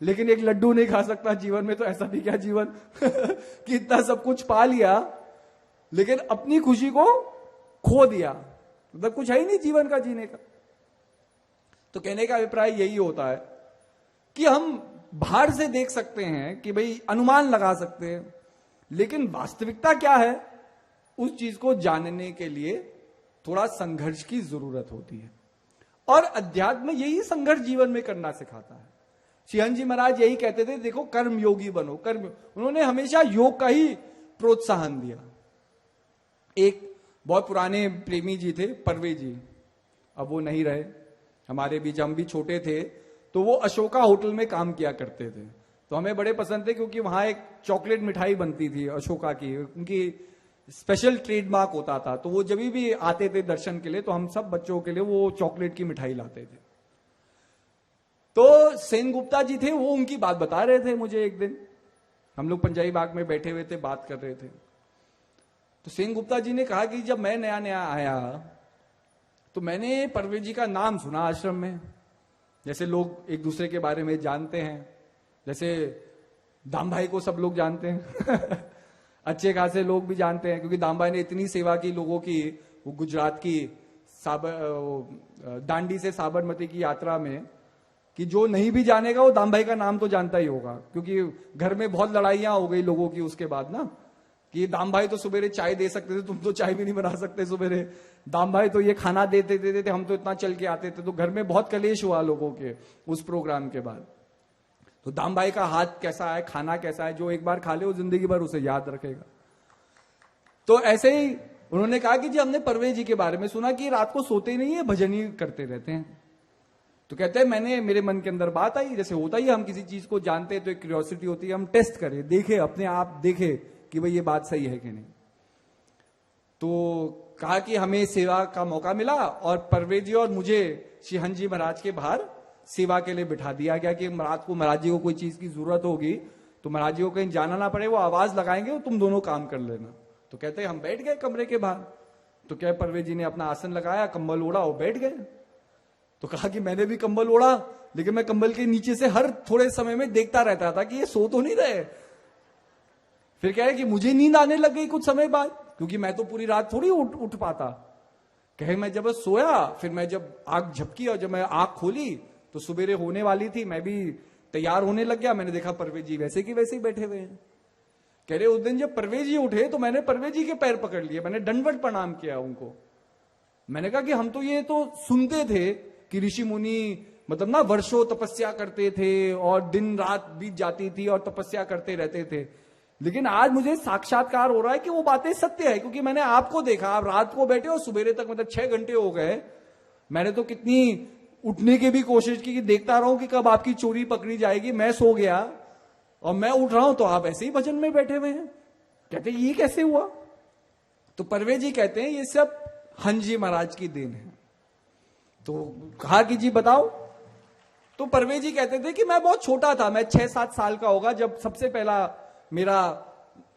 S1: लेकिन एक लड्डू नहीं खा सकता जीवन में, तो ऐसा भी क्या जीवन कि इतना सब कुछ पा लिया लेकिन अपनी खुशी को खो दिया, मतलब कुछ है ही नहीं जीवन का जीने का। तो कहने का अभिप्राय यही होता है कि हम बाहर से देख सकते हैं कि भाई अनुमान लगा सकते हैं, लेकिन वास्तविकता क्या है उस चीज को जानने के लिए थोड़ा संघर्ष की जरूरत होती है। और अध्यात्म यही संघर्ष जीवन में करना सिखाता है। श्रीहंस जी महाराज यही कहते थे, देखो कर्म योगी बनो, कर्म। उन्होंने हमेशा योग का ही प्रोत्साहन दिया। एक बहुत पुराने प्रेमी जी थे, परवे जी, अब वो नहीं रहे हमारे बीच, हम भी छोटे थे तो वो अशोका होटल में काम किया करते थे। तो हमें बड़े पसंद थे क्योंकि वहां एक चॉकलेट मिठाई बनती थी अशोका की, उनकी स्पेशल ट्रेडमार्क होता था। तो वो जब भी आते थे दर्शन के लिए तो हम सब बच्चों के लिए वो चॉकलेट की मिठाई लाते थे। तो सेन गुप्ता जी थे, वो उनकी बात बता रहे थे मुझे। एक दिन हम लोग पंजाबी बाग में बैठे हुए थे, बात कर रहे थे, तो सेन गुप्ता जी ने कहा कि जब मैं नया नया आया तो मैंने परवेज जी का नाम सुना आश्रम में, जैसे लोग एक दूसरे के बारे में जानते हैं, जैसे दाम भाई को सब लोग जानते हैं अच्छे खासे लोग भी जानते हैं, क्योंकि दाम भाई ने इतनी सेवा की लोगों की। वो गुजरात की दांडी से साबरमती की यात्रा में, कि जो नहीं भी जानेगा वो दाम भाई का नाम तो जानता ही होगा, क्योंकि घर में बहुत लड़ाइयां हो गई लोगों की उसके बाद ना, कि दाम भाई तो सुबह चाय दे सकते थे, तुम तो चाय भी नहीं बना सकते सुबह। दाम भाई तो ये खाना देते थे, हम तो इतना चल के आते थे। तो घर में बहुत कलेश हुआ लोगों के उस प्रोग्राम के बाद। तो दाम भाई का हाथ कैसा है, खाना कैसा है, जो एक बार खा ले वो जिंदगी भर उसे याद रखेगा। तो ऐसे ही उन्होंने कहा कि जी हमने परवेज जी के बारे में सुना कि रात को सोते नहीं है, भजन ही करते रहते हैं। तो कहते हैं मेरे मन के अंदर बात आई, जैसे होता ही हम किसी चीज को जानते हैं तो एक क्यूरियोसिटी होती है, हम टेस्ट करें, देखे अपने आप, देखे कि भाई ये बात सही है कि नहीं। तो कहा कि हमें सेवा का मौका मिला और परवेज जी और मुझे श्रीहंस जी महाराज के बाहर सेवा के लिए बिठा दिया गया कि महाराज जी को कोई चीज की जरूरत होगी तो महाराज जी को कहीं जाना ना पड़े, वो आवाज लगाएंगे, तुम दोनों काम कर लेना। तो कहते हैं हम बैठ गए कमरे के बाहर। तो क्या परवेज जी ने अपना आसन लगाया, कंबल ओढ़ा और बैठ गए। तो कहा कि मैंने भी कंबल ओढ़ा, लेकिन मैं कंबल के नीचे से हर थोड़े समय में देखता रहता था कि ये सो तो नहीं रहे। फिर क्या है कि मुझे नींद आने लग गई कुछ समय बाद, क्योंकि मैं तो पूरी रात थोड़ी उठ पाता। कहे मैं जब सोया, फिर मैं जब आंख झपकी और जब मैं आंख खोली तो सुबेरे होने वाली थी, मैं भी तैयार होने लग गया। मैंने देखा परवेज जी वैसे की वैसे ही बैठे हुए हैं। कह रहे उस दिन जब परवेज जी उठे तो मैंने परवेज जी के पैर पकड़ लिए, मैंने दंडवत प्रणाम किया उनको। मैंने कहा कि हम तो ये तो सुनते थे कि ऋषि मुनि मतलब ना वर्षों तपस्या करते थे और दिन रात बीत जाती थी और तपस्या करते रहते थे, लेकिन आज मुझे साक्षात्कार हो रहा है कि वो बातें सत्य है, क्योंकि मैंने आपको देखा, आप रात को बैठे और सुबेरे तक मतलब 6 घंटे हो गए। मैंने तो कितनी उठने की भी कोशिश की कि देखता रहूं कि कब आपकी चोरी पकड़ी जाएगी। मैं सो गया और मैं उठ रहा हूं तो आप ऐसे ही भजन में बैठे हुए हैं। कहते ये कैसे हुआ? तो परवेज जी कहते हैं ये सब हंजी महाराज की देन है। तो कहा कि जी बताओ। तो परवेज जी कहते थे कि मैं बहुत छोटा था, मैं 6-7 साल का होगा जब सबसे पहला मेरा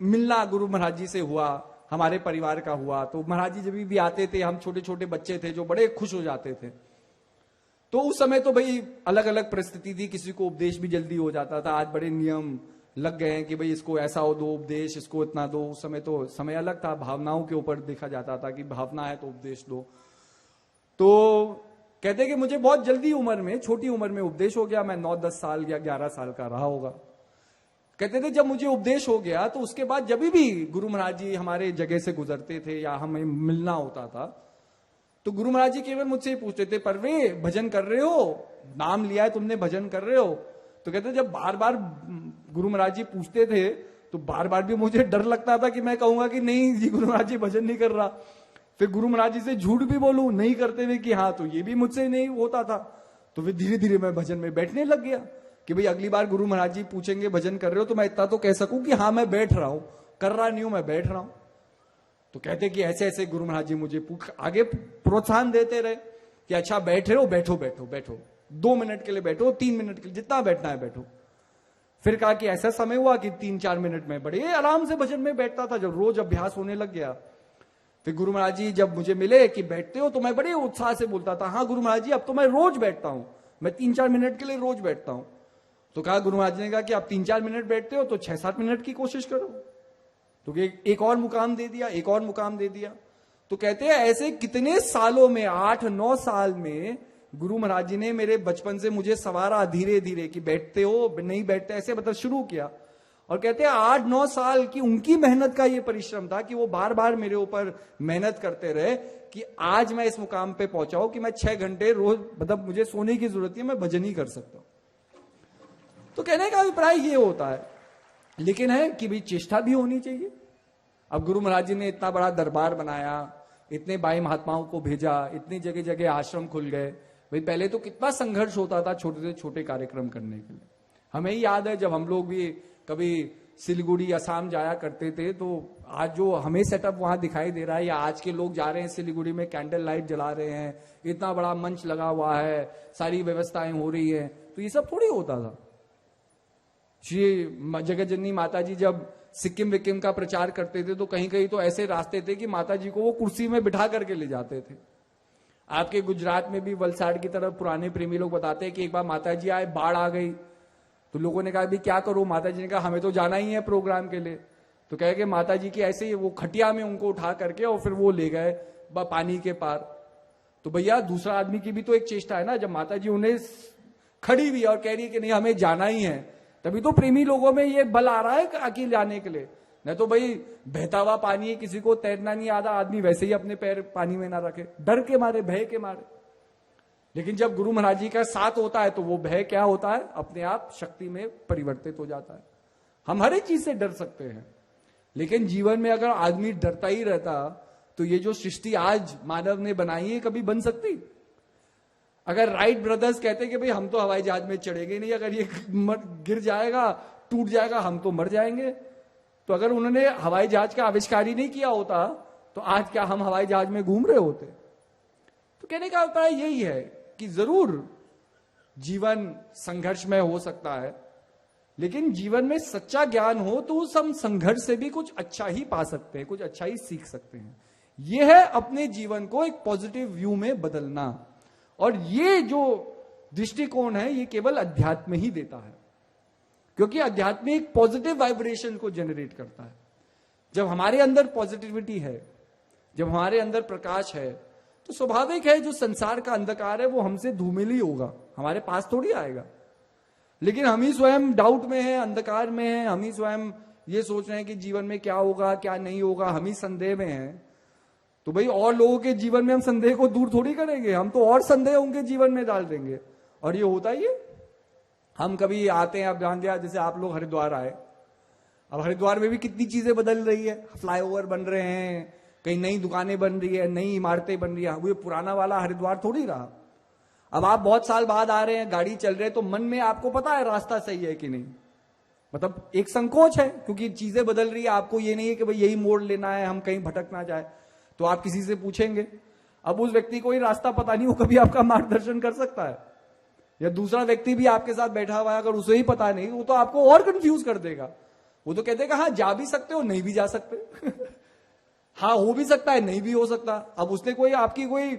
S1: मिलना गुरु महाराज जी से हुआ, हमारे परिवार का हुआ। तो महाराज जी जब भी आते थे, हम छोटे छोटे बच्चे थे जो बड़े खुश हो जाते थे। तो उस समय तो भाई अलग अलग परिस्थिति थी, किसी को उपदेश भी जल्दी हो जाता था। आज बड़े नियम लग गए हैं कि भाई इसको ऐसा हो दो उपदेश, इसको इतना दो। उस समय तो समय अलग था, भावनाओं के ऊपर देखा जाता था कि भावना है तो उपदेश दो। तो कहते कि मुझे बहुत जल्दी उम्र में, छोटी उम्र में उपदेश हो गया। मैं 9-10 साल या 11 साल का रहा होगा। कहते थे जब मुझे उपदेश हो गया तो उसके बाद जब भी गुरु महाराज जी हमारे जगह से गुजरते थे या हमें मिलना होता था तो गुरु महाराज जी केवल मुझसे ही पूछते थे, परवे भजन कर रहे हो? नाम लिया है तुमने, भजन कर रहे हो? तो कहते जब बार बार गुरु महाराज जी पूछते थे तो बार बार भी मुझे डर लगता था कि मैं कहूंगा कि नहीं जी गुरु महाराज जी भजन नहीं कर रहा। फिर गुरु महाराज जी से झूठ भी बोलूं नहीं करते हुए कि हाँ, तो ये भी मुझसे नहीं होता था। तो फिर धीरे धीरे मैं भजन में बैठने लग गया कि भाई अगली बार गुरु महाराज जी पूछेंगे भजन कर रहे हो तो मैं इतना तो कह सकूं कि हाँ मैं बैठ रहा हूं, कर रहा नहीं हूं, मैं बैठ रहा हूं। तो कहते कि ऐसे ऐसे गुरु महाराज जी मुझे आगे प्रोत्साहन देते रहे कि अच्छा बैठ रहे हो, बैठो बैठो बैठो, 2 मिनट के लिए बैठो, 3 मिनट के लिए, जितना बैठना है बैठो। फिर कहा कि ऐसा समय हुआ कि 3-4 मिनट में बड़े आराम से भजन में बैठता था, जब रोज अभ्यास होने लग गया। फिर गुरु महाराज जी जब मुझे मिले कि बैठते हो तो मैं बड़े उत्साह से बोलता था, हाँ गुरु महाराज जी अब तो मैं रोज बैठता हूं, मैं 3-4 मिनट के लिए रोज बैठता हूं। तो कहा गुरु महाराज ने कहा कि आप 3-4 मिनट बैठते हो तो 6-7 मिनट की कोशिश करो। तो एक और मुकाम दे दिया, एक और मुकाम दे दिया। तो कहते हैं ऐसे कितने सालों में, 8-9 साल में गुरु महाराज जी ने मेरे बचपन से मुझे सवारा धीरे धीरे कि बैठते हो नहीं बैठते, ऐसे मतलब शुरू किया। और कहते हैं 8-9 साल की उनकी मेहनत का ये परिश्रम था कि वो बार बार मेरे ऊपर मेहनत करते रहे कि आज मैं इस मुकाम पे पहुंचा हूं कि मैं 6 घंटे रोज, मतलब मुझे सोने की जरूरत है, मैं भजन ही कर सकता हूं। तो कहने का अभिप्राय ये होता है, लेकिन है कि भाई चेष्टा भी होनी चाहिए। अब गुरु महाराज जी ने इतना बड़ा दरबार बनाया, इतने बाई महात्माओं को भेजा, इतनी जगह जगह आश्रम खुल गए। भाई पहले तो कितना संघर्ष होता था छोटे से छोटे कार्यक्रम करने के लिए। हमें ही याद है जब हम लोग भी कभी सिलीगुड़ी असम जाया करते थे, तो आज जो हमें सेटअप वहां दिखाई दे रहा है, या आज के लोग जा रहे हैं सिलीगुड़ी में कैंडल लाइट जला रहे हैं, इतना बड़ा मंच लगा हुआ है, सारी व्यवस्थाएं हो रही है, तो ये सब थोड़ी होता था। श्री जगत जननी माता जी जब सिक्किम विक्किम का प्रचार करते थे तो कहीं कहीं तो ऐसे रास्ते थे कि माता जी को वो कुर्सी में बिठा करके ले जाते थे। आपके गुजरात में भी वलसाड़ की तरफ पुराने प्रेमी लोग बताते हैं कि एक बार माता जी आए, बाढ़ आ गई, तो लोगों ने कहा भी क्या करो? माता जी ने कहा हमें तो जाना ही है प्रोग्राम के लिए। तो कहे कि माता जी की ऐसे ही वो खटिया में उनको उठा करके और फिर वो ले गए पानी के पार। तो भैया दूसरा आदमी की भी तो एक चेष्टा है ना, जब माता जी उन्हें खड़ी हुई और कह रही है कि नहीं हमें जाना ही है, तभी तो प्रेमी लोगों में ये बल आ रहा है अकेले जाने के लिए। नहीं तो भाई बहता हुआ पानी है, किसी को तैरना नहीं आता, आदमी वैसे ही अपने पैर पानी में ना रखे, डर के मारे, भय के मारे। लेकिन जब गुरु महाराज जी का साथ होता है तो वो भय क्या होता है, अपने आप शक्ति में परिवर्तित हो जाता है। हम हर एक चीज से डर सकते हैं, लेकिन जीवन में अगर आदमी डरता ही रहता तो ये जो सृष्टि आज मानव ने बनाई है कभी बन सकती? अगर राइट ब्रदर्स कहते कि भाई हम तो हवाई जहाज में चढ़ेंगे नहीं, अगर ये गिर जाएगा, टूट जाएगा, हम तो मर जाएंगे। तो अगर उन्होंने हवाई जहाज का आविष्कार ही नहीं किया होता तो आज क्या हम हवाई जहाज में घूम रहे होते? तो कहने का अभिप्राय यही है कि जरूर जीवन संघर्षमय हो सकता है, लेकिन जीवन में सच्चा ज्ञान हो तो उस हम संघर्ष से भी कुछ अच्छा ही पा सकते हैं, कुछ अच्छा ही सीख सकते हैं। यह है अपने जीवन को एक पॉजिटिव व्यू में बदलना। और ये जो दृष्टिकोण है ये केवल अध्यात्म ही देता है, क्योंकि अध्यात्म एक पॉजिटिव वाइब्रेशन को जनरेट करता है। जब हमारे अंदर पॉजिटिविटी है, जब हमारे अंदर प्रकाश है, तो स्वाभाविक है जो संसार का अंधकार है वो हमसे धूमिल ही होगा, हमारे पास थोड़ी आएगा। लेकिन हम ही स्वयं डाउट में हैं, अंधकार में हैं, हम ही स्वयं ये सोच रहे हैं कि जीवन में क्या होगा क्या नहीं होगा, हम ही संदेह में हैं। तो भाई और लोगों के जीवन में हम संदेह को दूर थोड़ी करेंगे, हम तो और संदेह उनके जीवन में डाल देंगे। और ये होता ही है। हम कभी आते हैं, आप जान लिया, जैसे आप लोग हरिद्वार आए, अब हरिद्वार में भी कितनी चीजें बदल रही है, फ्लाईओवर बन रहे हैं, कहीं नई दुकानें बन रही है, नई इमारतें बन रही है, वो पुराना वाला हरिद्वार थोड़ी रहा। अब आप बहुत साल बाद आ रहे हैं, गाड़ी चल रहे हैं, तो मन में आपको पता है रास्ता सही है कि नहीं, मतलब एक संकोच है, क्योंकि चीजें बदल रही है। आपको ये नहीं है कि भाई यही मोड़ लेना है, हम कहीं भटक ना जाए, तो आप किसी से पूछेंगे। अब उस व्यक्ति को ही रास्ता पता नहीं, वो कभी आपका मार्गदर्शन कर सकता है, या दूसरा व्यक्ति भी आपके साथ बैठा हुआ है, अगर उसे ही पता नहीं, वो तो आपको और कंफ्यूज कर देगा। वो तो कह देगा हाँ जा भी सकते हो, नहीं भी जा सकते हाँ हो भी सकता है, नहीं भी हो सकता। अब उसने कोई आपकी कोई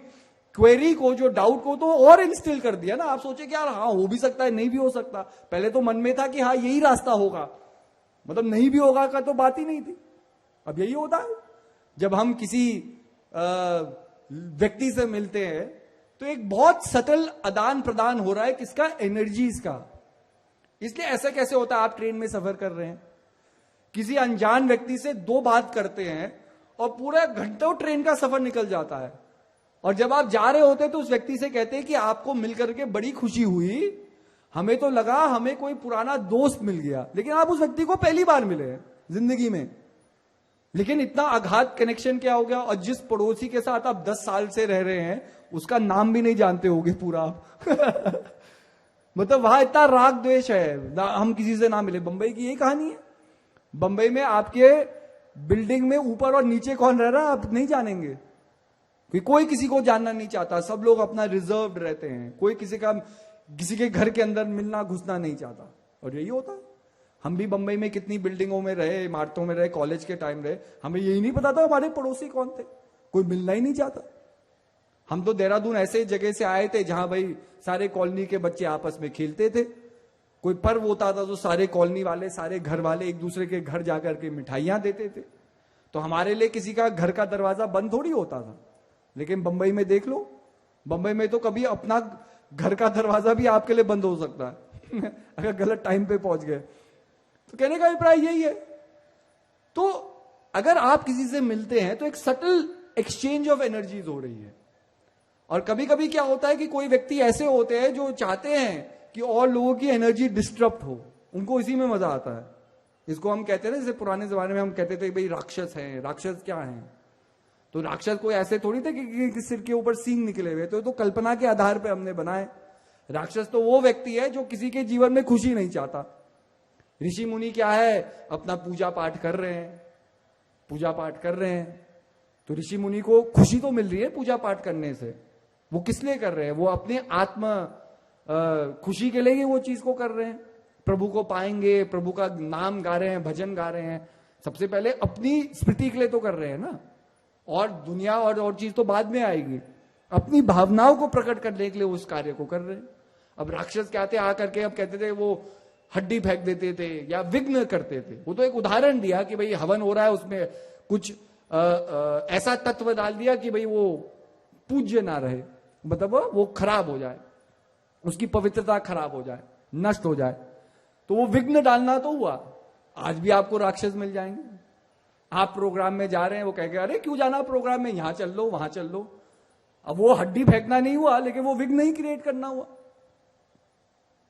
S1: क्वेरी को, जो डाउट को तो और इंस्टिल कर दिया ना। आप सोचे कि यार हाँ हो भी सकता है, नहीं भी हो सकता। पहले तो मन में था कि हाँ यही रास्ता होगा, मतलब नहीं भी होगा का तो बात ही नहीं थी। अब यही होता है, जब हम किसी व्यक्ति से मिलते हैं तो एक बहुत सटल आदान प्रदान हो रहा है, किसका, एनर्जीज का। इसलिए ऐसा कैसे होता है, आप ट्रेन में सफर कर रहे हैं, किसी अनजान व्यक्ति से दो बात करते हैं और पूरा घंटों ट्रेन का सफर निकल जाता है, और जब आप जा रहे होते तो उस व्यक्ति से कहते हैं कि आपको मिलकर के बड़ी खुशी हुई, हमें तो लगा हमें कोई पुराना दोस्त मिल गया। लेकिन आप उस व्यक्ति को पहली बार मिले हैं जिंदगी में, लेकिन इतना अगाध कनेक्शन क्या हो गया। और जिस पड़ोसी के साथ आप 10 साल से रह रहे हैं उसका नाम भी नहीं जानते होगे पूरा मतलब वहां इतना राग द्वेष है, हम किसी से ना मिले। बंबई की यही कहानी है। बंबई में आपके बिल्डिंग में ऊपर और नीचे कौन रह रहा है आप नहीं जानेंगे, कि कोई किसी को जानना नहीं चाहता, सब लोग अपना रिजर्व्ड रहते हैं, कोई किसी के घर के अंदर मिलना घुसना नहीं चाहता। और यही होता है। हम भी बंबई में कितनी बिल्डिंगों में रहे, इमारतों में रहे, कॉलेज के टाइम रहे, हमें यही नहीं पता था हमारे पड़ोसी कौन थे, कोई मिलना ही नहीं चाहता। हम तो देहरादून ऐसे जगह से आए थे जहां भाई सारे कॉलोनी के बच्चे आपस में खेलते थे, कोई पर्व होता था तो सारे कॉलोनी वाले, सारे घर वाले एक दूसरे के घर जाकर के मिठाइयां देते थे। तो हमारे लिए किसी का घर का दरवाजा बंद थोड़ी होता था। लेकिन बंबई में देख लो, बंबई में तो कभी अपना घर का दरवाजा भी आपके लिए बंद हो सकता है अगर गलत टाइम पे पहुंच गए। तो कहने का अभिप्राय यही है। तो अगर आप किसी से मिलते हैं तो एक सटल एक्सचेंज ऑफ एनर्जीज हो रही है। और कभी कभी क्या होता है कि कोई व्यक्ति ऐसे होते हैं जो चाहते हैं कि और लोगों की एनर्जी डिस्टर्ब हो, उनको इसी में मजा आता है। इसको हम कहते हैं ना, जैसे पुराने जमाने में हम कहते थे भाई राक्षस हैं। राक्षस क्या हैं? तो राक्षस कोई ऐसे थोड़ी थे कि सिर के ऊपर सींग निकले हुए, तो कल्पना के आधार पर हमने बनाए। राक्षस तो वो व्यक्ति है जो किसी के जीवन में खुशी नहीं चाहता। ऋषि मुनि क्या है, अपना पूजा पाठ कर रहे हैं, पूजा पाठ कर रहे हैं, तो ऋषि मुनि को खुशी तो मिल रही है पूजा पाठ करने से। वो किस लिए कर रहे हैं? वो अपने आत्म खुशी के लिए वो चीज को कर रहे हैं। प्रभु को पाएंगे, प्रभु का नाम गा रहे हैं, भजन गा रहे हैं। सबसे पहले अपनी स्मृति के लिए तो कर रहे हैं ना, और दुनिया और चीज तो बाद में आएगी। अपनी भावनाओं को प्रकट करने के लिए उस कार्य को कर रहे हैं। अब राक्षस क्या थे, आकर के अब कहते थे वो हड्डी फेंक देते थे या विघ्न करते थे। वो तो एक उदाहरण दिया कि भाई हवन हो रहा है, उसमें कुछ ऐसा तत्व डाल दिया कि भाई वो पूज्य ना रहे, मतलब वो खराब हो जाए, उसकी पवित्रता खराब हो जाए, नष्ट हो जाए। तो वो विघ्न डालना तो हुआ। आज भी आपको राक्षस मिल जाएंगे। आप प्रोग्राम में जा रहे हैं, वो कहेंगे अरे क्यों जाना प्रोग्राम में, यहां चल लो वहां चल लो। अब वो हड्डी फेंकना नहीं हुआ, लेकिन वो विघ्न ही क्रिएट करना हुआ।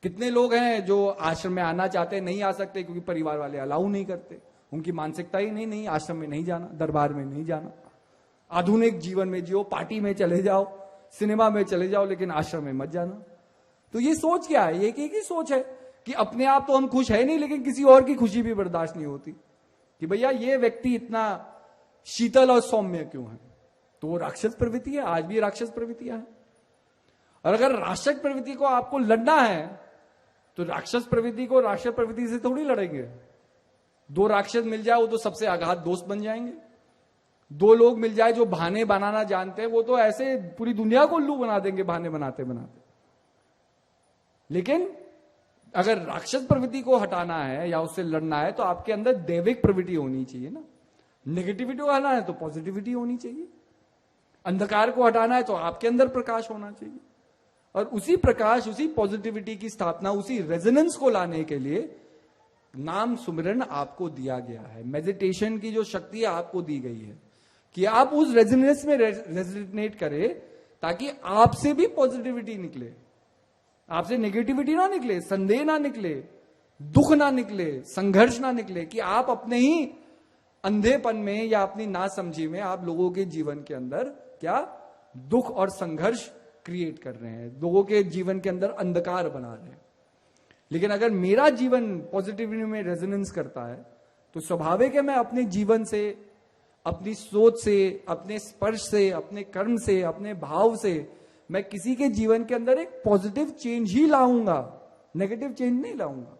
S1: कितने लोग हैं जो आश्रम में आना चाहते हैं, नहीं आ सकते क्योंकि परिवार वाले अलाउ नहीं करते। उनकी मानसिकता ही नहीं आश्रम में नहीं जाना, दरबार में नहीं जाना। आधुनिक जीवन में जियो, पार्टी में चले जाओ, सिनेमा में चले जाओ, लेकिन आश्रम में मत जाना। तो ये सोच क्या है? एक ही सोच है कि अपने आप तो हम खुश है नहीं, लेकिन किसी और की खुशी भी बर्दाश्त नहीं होती कि भैया ये व्यक्ति इतना शीतल और सौम्य क्यों है। तो वो राक्षस प्रवृत्ति है। आज भी राक्षस प्रवृत्तियां हैं। और अगर राक्षस प्रवृत्ति को आपको लड़ना है तो राक्षस प्रवृत्ति को राक्षस प्रवृत्ति से थोड़ी लड़ेंगे। दो राक्षस मिल जाए वो तो सबसे अगाध दोस्त बन जाएंगे। दो लोग मिल जाए जो बहाने बनाना जानते हैं, वो तो ऐसे पूरी दुनिया को उल्लू बना देंगे बहाने बनाते बनाते। लेकिन अगर राक्षस प्रवृत्ति को हटाना है या उससे लड़ना है तो आपके अंदर दैविक प्रवृत्ति होनी चाहिए ना। नेगेटिविटी को हटाना है तो पॉजिटिविटी होनी चाहिए। अंधकार को हटाना है तो आपके अंदर प्रकाश होना चाहिए। और उसी प्रकाश, उसी पॉजिटिविटी की स्थापना, उसी रेजोनेंस को लाने के लिए नाम सुमिरन आपको दिया गया है। मेडिटेशन की जो शक्ति है आपको दी गई है कि आप उस रेजोनेंस में रेजोनेट करें ताकि आपसे भी पॉजिटिविटी निकले, आपसे नेगेटिविटी ना निकले, संदेह ना निकले, दुख ना निकले, संघर्ष ना निकले, कि आप अपने ही अंधेपन में या अपनी नासमझी में आप लोगों के जीवन के अंदर क्या दुख और संघर्ष क्रिएट कर रहे हैं, लोगों के जीवन के अंदर अंधकार बना रहे हैं। लेकिन अगर मेरा जीवन पॉजिटिविटी में रेजोनेंस करता है तो स्वाभाविक है मैं अपने जीवन से, अपनी सोच से, अपने स्पर्श से, अपने कर्म से, अपने भाव से मैं किसी के जीवन के अंदर एक पॉजिटिव चेंज ही लाऊंगा, नेगेटिव चेंज नहीं लाऊंगा।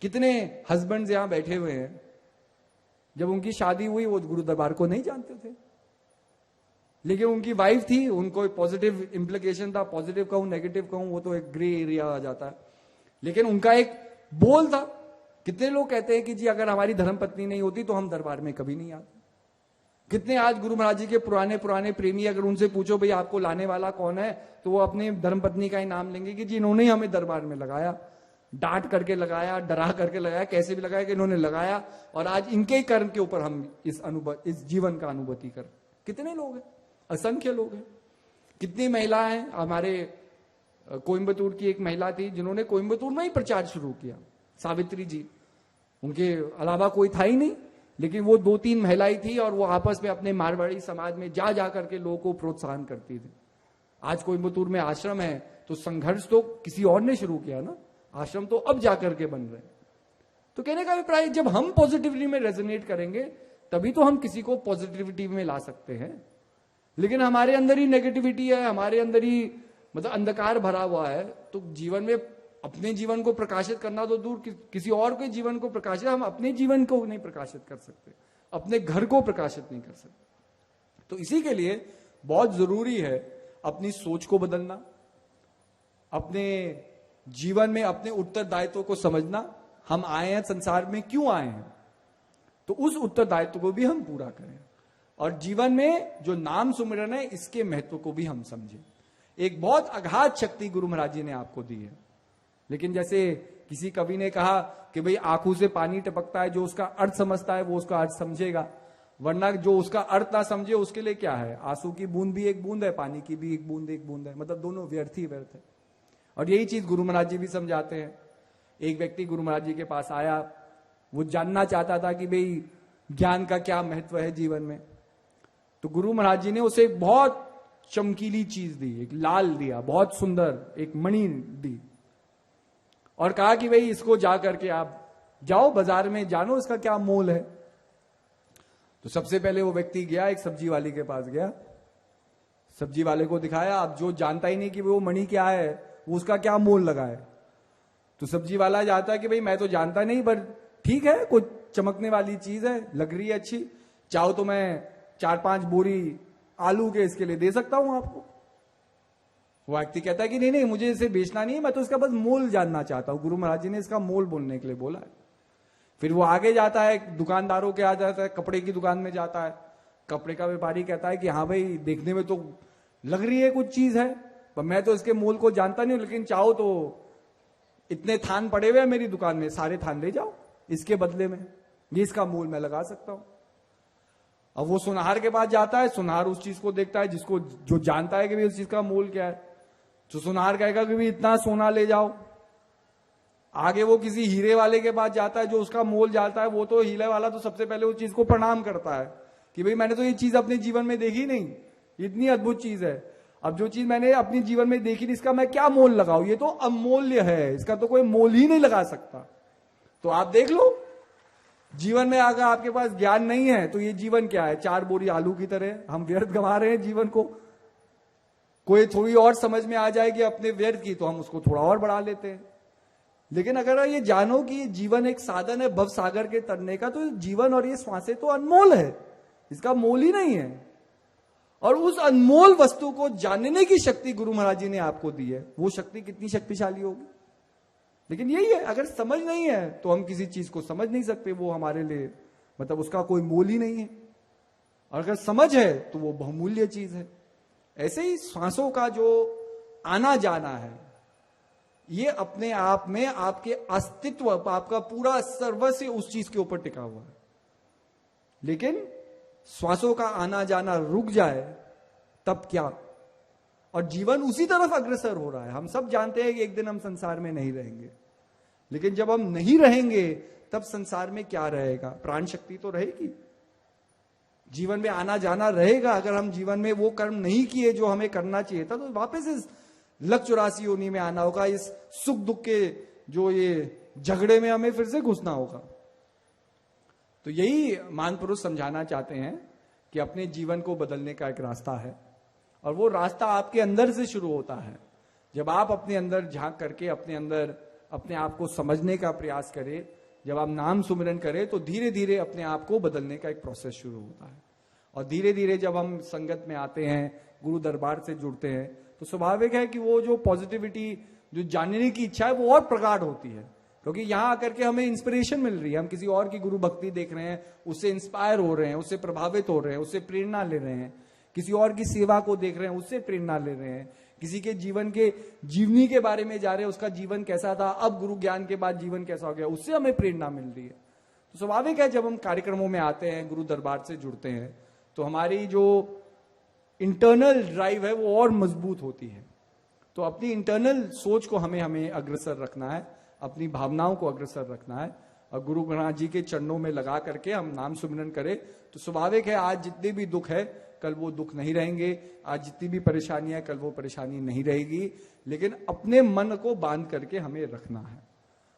S1: कितने हस्बैंड्स यहां बैठे हुए हैं, जब उनकी शादी हुई वो गुरु दरबार को नहीं जानते थे, लेकिन उनकी वाइफ थी, उनको पॉजिटिव इंप्लीकेशन था। पॉजिटिव कहूं नेगेटिव कहूं वो तो एक ग्रे एरिया आ जाता है, लेकिन उनका एक बोल था। कितने लोग कहते हैं कि जी अगर हमारी धर्मपत्नी नहीं होती तो हम दरबार में कभी नहीं आते। कितने आज गुरु महाराज जी के पुराने पुराने प्रेमी, अगर उनसे पूछो भाई आपको लाने वाला कौन है, तो वो अपने धर्मपत्नी का ही नाम लेंगे कि जी इन्होंने ही हमें दरबार में लगाया, डांट करके लगाया, डरा करके लगाया, कैसे भी लगाया कि इन्होंने लगाया, और आज इनके ही कर्म के ऊपर हम इस जीवन का अनुभूति कर। कितने लोग हैं, असंख्य लोग हैं। कितनी महिलाएं हैं, हमारे कोयम्बतूर की एक महिला थी जिन्होंने कोयम्बतूर में ही प्रचार शुरू किया, सावित्री जी। उनके अलावा कोई था ही नहीं, लेकिन वो 2-3 महिलाएं थी और वो आपस में अपने मारवाड़ी समाज में जा जा करके लोगों को प्रोत्साहन करती थी। आज कोयम्बतूर में आश्रम है तो संघर्ष तो किसी और ने शुरू किया ना, आश्रम तो अब जाकर के बन रहे। तो कहने का अभिप्राय, जब हम पॉजिटिविटी में रेजोनेट करेंगे तभी तो हम किसी को पॉजिटिविटी में ला सकते हैं। लेकिन हमारे अंदर ही नेगेटिविटी है, हमारे अंदर ही मतलब अंधकार भरा हुआ है, तो जीवन में अपने जीवन को प्रकाशित करना तो दूर, किसी और के जीवन को प्रकाशित, हम अपने जीवन को नहीं प्रकाशित कर सकते, अपने घर को प्रकाशित नहीं कर सकते। तो इसी के लिए बहुत जरूरी है अपनी सोच को बदलना, अपने जीवन में अपने उत्तरदायित्व को समझना। हम आए हैं संसार में, क्यों आए हैं, तो उस उत्तरदायित्व को भी हम पूरा करें, और जीवन में जो नाम सुमिरन है इसके महत्व को भी हम समझें। एक बहुत अगाध शक्ति गुरु महाराज जी ने आपको दी है, लेकिन जैसे किसी कवि ने कहा कि भाई आंखों से पानी टपकता है, जो उसका अर्थ समझता है वो उसका अर्थ समझेगा, वरना जो उसका अर्थ ना समझे उसके लिए क्या है, आंसू की बूंद भी एक बूंद है, पानी की भी एक बूंद है, मतलब दोनों व्यर्थ ही व्यर्थ है। और यही चीज गुरु महाराज जी भी समझाते हैं। एक व्यक्ति गुरु महाराज जी के पास आया, वो जानना चाहता था कि भाई ज्ञान का क्या महत्व है जीवन में। तो गुरु महाराज जी ने उसे एक बहुत चमकीली चीज दी, एक लाल दिया, बहुत सुंदर एक मणि दी, और कहा कि भाई इसको जा करके आप जाओ बाजार में, जानो इसका क्या मोल है। तो सबसे पहले वो व्यक्ति गया, एक सब्जी वाले के पास गया, सब्जी वाले को दिखाया। अब जो जानता ही नहीं कि वो मणि क्या है, वो उसका क्या मोल लगा है, तो सब्जी वाला जाता है कि भाई मैं तो जानता नहीं, पर ठीक है, कुछ चमकने वाली चीज है, लग रही है अच्छी, चाहो तो मैं 4-5 बोरी आलू के इसके लिए दे सकता हूं आपको। वो व्यक्ति कहता है कि नहीं नहीं, मुझे इसे बेचना नहीं है, मैं तो इसका बस मोल जानना चाहता हूं। गुरु महाराज जी ने इसका मोल बोलने के लिए बोला है। फिर वो आगे जाता है, दुकानदारों के आ जाता है, कपड़े की दुकान में जाता है। कपड़े का व्यापारी कहता है कि हाँ भाई, देखने में तो लग रही है कुछ चीज है, पर मैं तो इसके मोल को जानता नहीं हूं, लेकिन चाहो तो इतने थान पड़े हुए हैं मेरी दुकान में, सारे थान ले जाओ, इसके बदले में ये इसका मोल मैं लगा सकता हूं। अब वो सुनार के पास जाता है, सुनार उस चीज को देखता है जिसको जो जानता है कि भाई उस चीज का मोल क्या है, तो सुनार कहेगा कि भाई इतना सोना ले जाओ। आगे वो किसी हीरे वाले के पास जाता है, जो उसका मोल जानता है, वो तो हीरे वाला तो सबसे पहले उस चीज को प्रणाम करता है कि भाई मैंने तो ये चीज अपने जीवन में देखी नहीं, इतनी अद्भुत चीज है। अब जो चीज मैंने अपने जीवन में देखी, इसका मैं क्या मोल लगाऊं, ये तो अमूल्य है, इसका तो कोई मोल ही नहीं लगा सकता। तो आप देख लो, जीवन में अगर आपके पास ज्ञान नहीं है तो ये जीवन क्या है, 4 बोरी आलू की तरह हम व्यर्थ गंवा रहे हैं जीवन को। कोई थोड़ी और समझ में आ जाएगी अपने व्यर्थ की तो हम उसको थोड़ा और बढ़ा लेते हैं। लेकिन अगर ये जानो कि जीवन एक साधन है भव सागर के तरने का, तो जीवन और ये श्वासें तो अनमोल है, इसका मोल ही नहीं है। और उस अनमोल वस्तु को जानने की शक्ति गुरु महाराज जी ने आपको दी है। वो शक्ति कितनी शक्तिशाली होगी। लेकिन यही है, अगर समझ नहीं है तो हम किसी चीज को समझ नहीं सकते, वो हमारे लिए मतलब उसका कोई मोल ही नहीं है। और अगर समझ है तो वो बहुमूल्य चीज है। ऐसे ही श्वासों का जो आना जाना है, ये अपने आप में आपके अस्तित्व, आपका पूरा सर्वस्व उस चीज के ऊपर टिका हुआ है। लेकिन श्वासों का आना जाना रुक जाए तब क्या, और जीवन उसी तरफ अग्रसर हो रहा है। हम सब जानते हैं कि एक दिन हम संसार में नहीं रहेंगे, लेकिन जब हम नहीं रहेंगे तब संसार में क्या रहेगा? प्राण शक्ति तो रहेगी, जीवन में आना जाना रहेगा। अगर हम जीवन में वो कर्म नहीं किए जो हमें करना चाहिए था, तो वापस इस लक 84 योनि में आना होगा, इस सुख दुख के जो ये झगड़े में हमें फिर से घुसना होगा। तो यही महान पुरुष समझाना चाहते हैं कि अपने जीवन को बदलने का एक रास्ता है, और वो रास्ता आपके अंदर से शुरू होता है। जब आप अपने अंदर झांक करके अपने अंदर अपने आप को समझने का प्रयास करें, जब आप नाम सुमिरन करें, तो धीरे धीरे अपने आप को बदलने का एक प्रोसेस शुरू होता है। और धीरे धीरे जब हम संगत में आते हैं, गुरु दरबार से जुड़ते हैं, तो स्वाभाविक है कि वो जो पॉजिटिविटी, जो जानने की इच्छा है, वो और प्रगाढ़ होती है। क्योंकि यहां आकर के हमें इंस्पिरेशन मिल रही है, हम किसी और की गुरु भक्ति देख रहे हैं, उससे इंस्पायर हो रहे हैं, उससे प्रभावित हो रहे हैं, उससे प्रेरणा ले रहे हैं। किसी और की सेवा को देख रहे हैं, उससे प्रेरणा ले रहे हैं। किसी के जीवन के जीवनी के बारे में जा रहे हैं, उसका जीवन कैसा था, अब गुरु ज्ञान के बाद जीवन कैसा हो गया, उससे हमें प्रेरणा मिल रही है। तो स्वाभाविक है, जब हम कार्यक्रमों में आते हैं, गुरु दरबार से जुड़ते हैं, तो हमारी जो इंटरनल ड्राइव है वो और मजबूत होती है। तो अपनी इंटरनल सोच को हमें अग्रसर रखना है, अपनी भावनाओं को अग्रसर रखना है, और गुरु महाराज जी के चरणों में लगा करके हम नाम सुमिरन करें। तो स्वाभाविक है, आज जितने भी दुख है, कल वो दुख नहीं रहेंगे। आज जितनी भी परेशानी है, कल वो परेशानी नहीं रहेगी। लेकिन अपने मन को बांध करके हमें रखना है,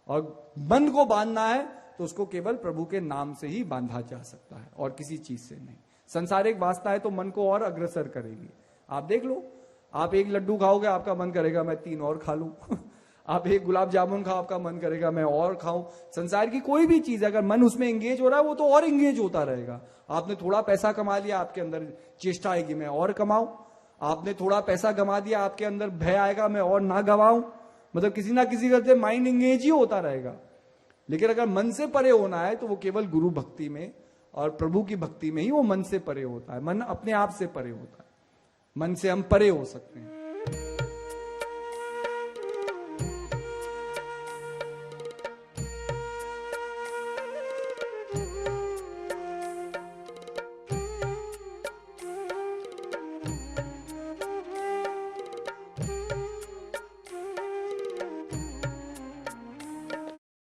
S1: और मन को बांधना है तो उसको केवल प्रभु के नाम से ही बांधा जा सकता है, और किसी चीज से नहीं। संसारिक वासना है तो मन को और अग्रसर करेगी। आप देख लो, आप एक लड्डू खाओगे, आपका मन करेगा मैं 3 और खा लूं। आप एक गुलाब जामुन खाओ, आपका मन करेगा मैं और खाऊं। संसार की कोई भी चीज, अगर मन उसमें एंगेज हो रहा है, वो तो और एंगेज होता रहेगा। आपने थोड़ा पैसा कमा लिया, आपके अंदर चेष्टा आएगी मैं और कमाऊं। आपने थोड़ा पैसा गंवा दिया, आपके अंदर भय आएगा मैं और ना गंवाऊं। मतलब किसी ना किसी करते माइंड एंगेज ही होता रहेगा। लेकिन अगर मन से परे होना है, तो वो केवल गुरु भक्ति में और प्रभु की भक्ति में ही वो मन से परे होता है। मन अपने आप से परे होता है, मन से हम परे हो सकते हैं।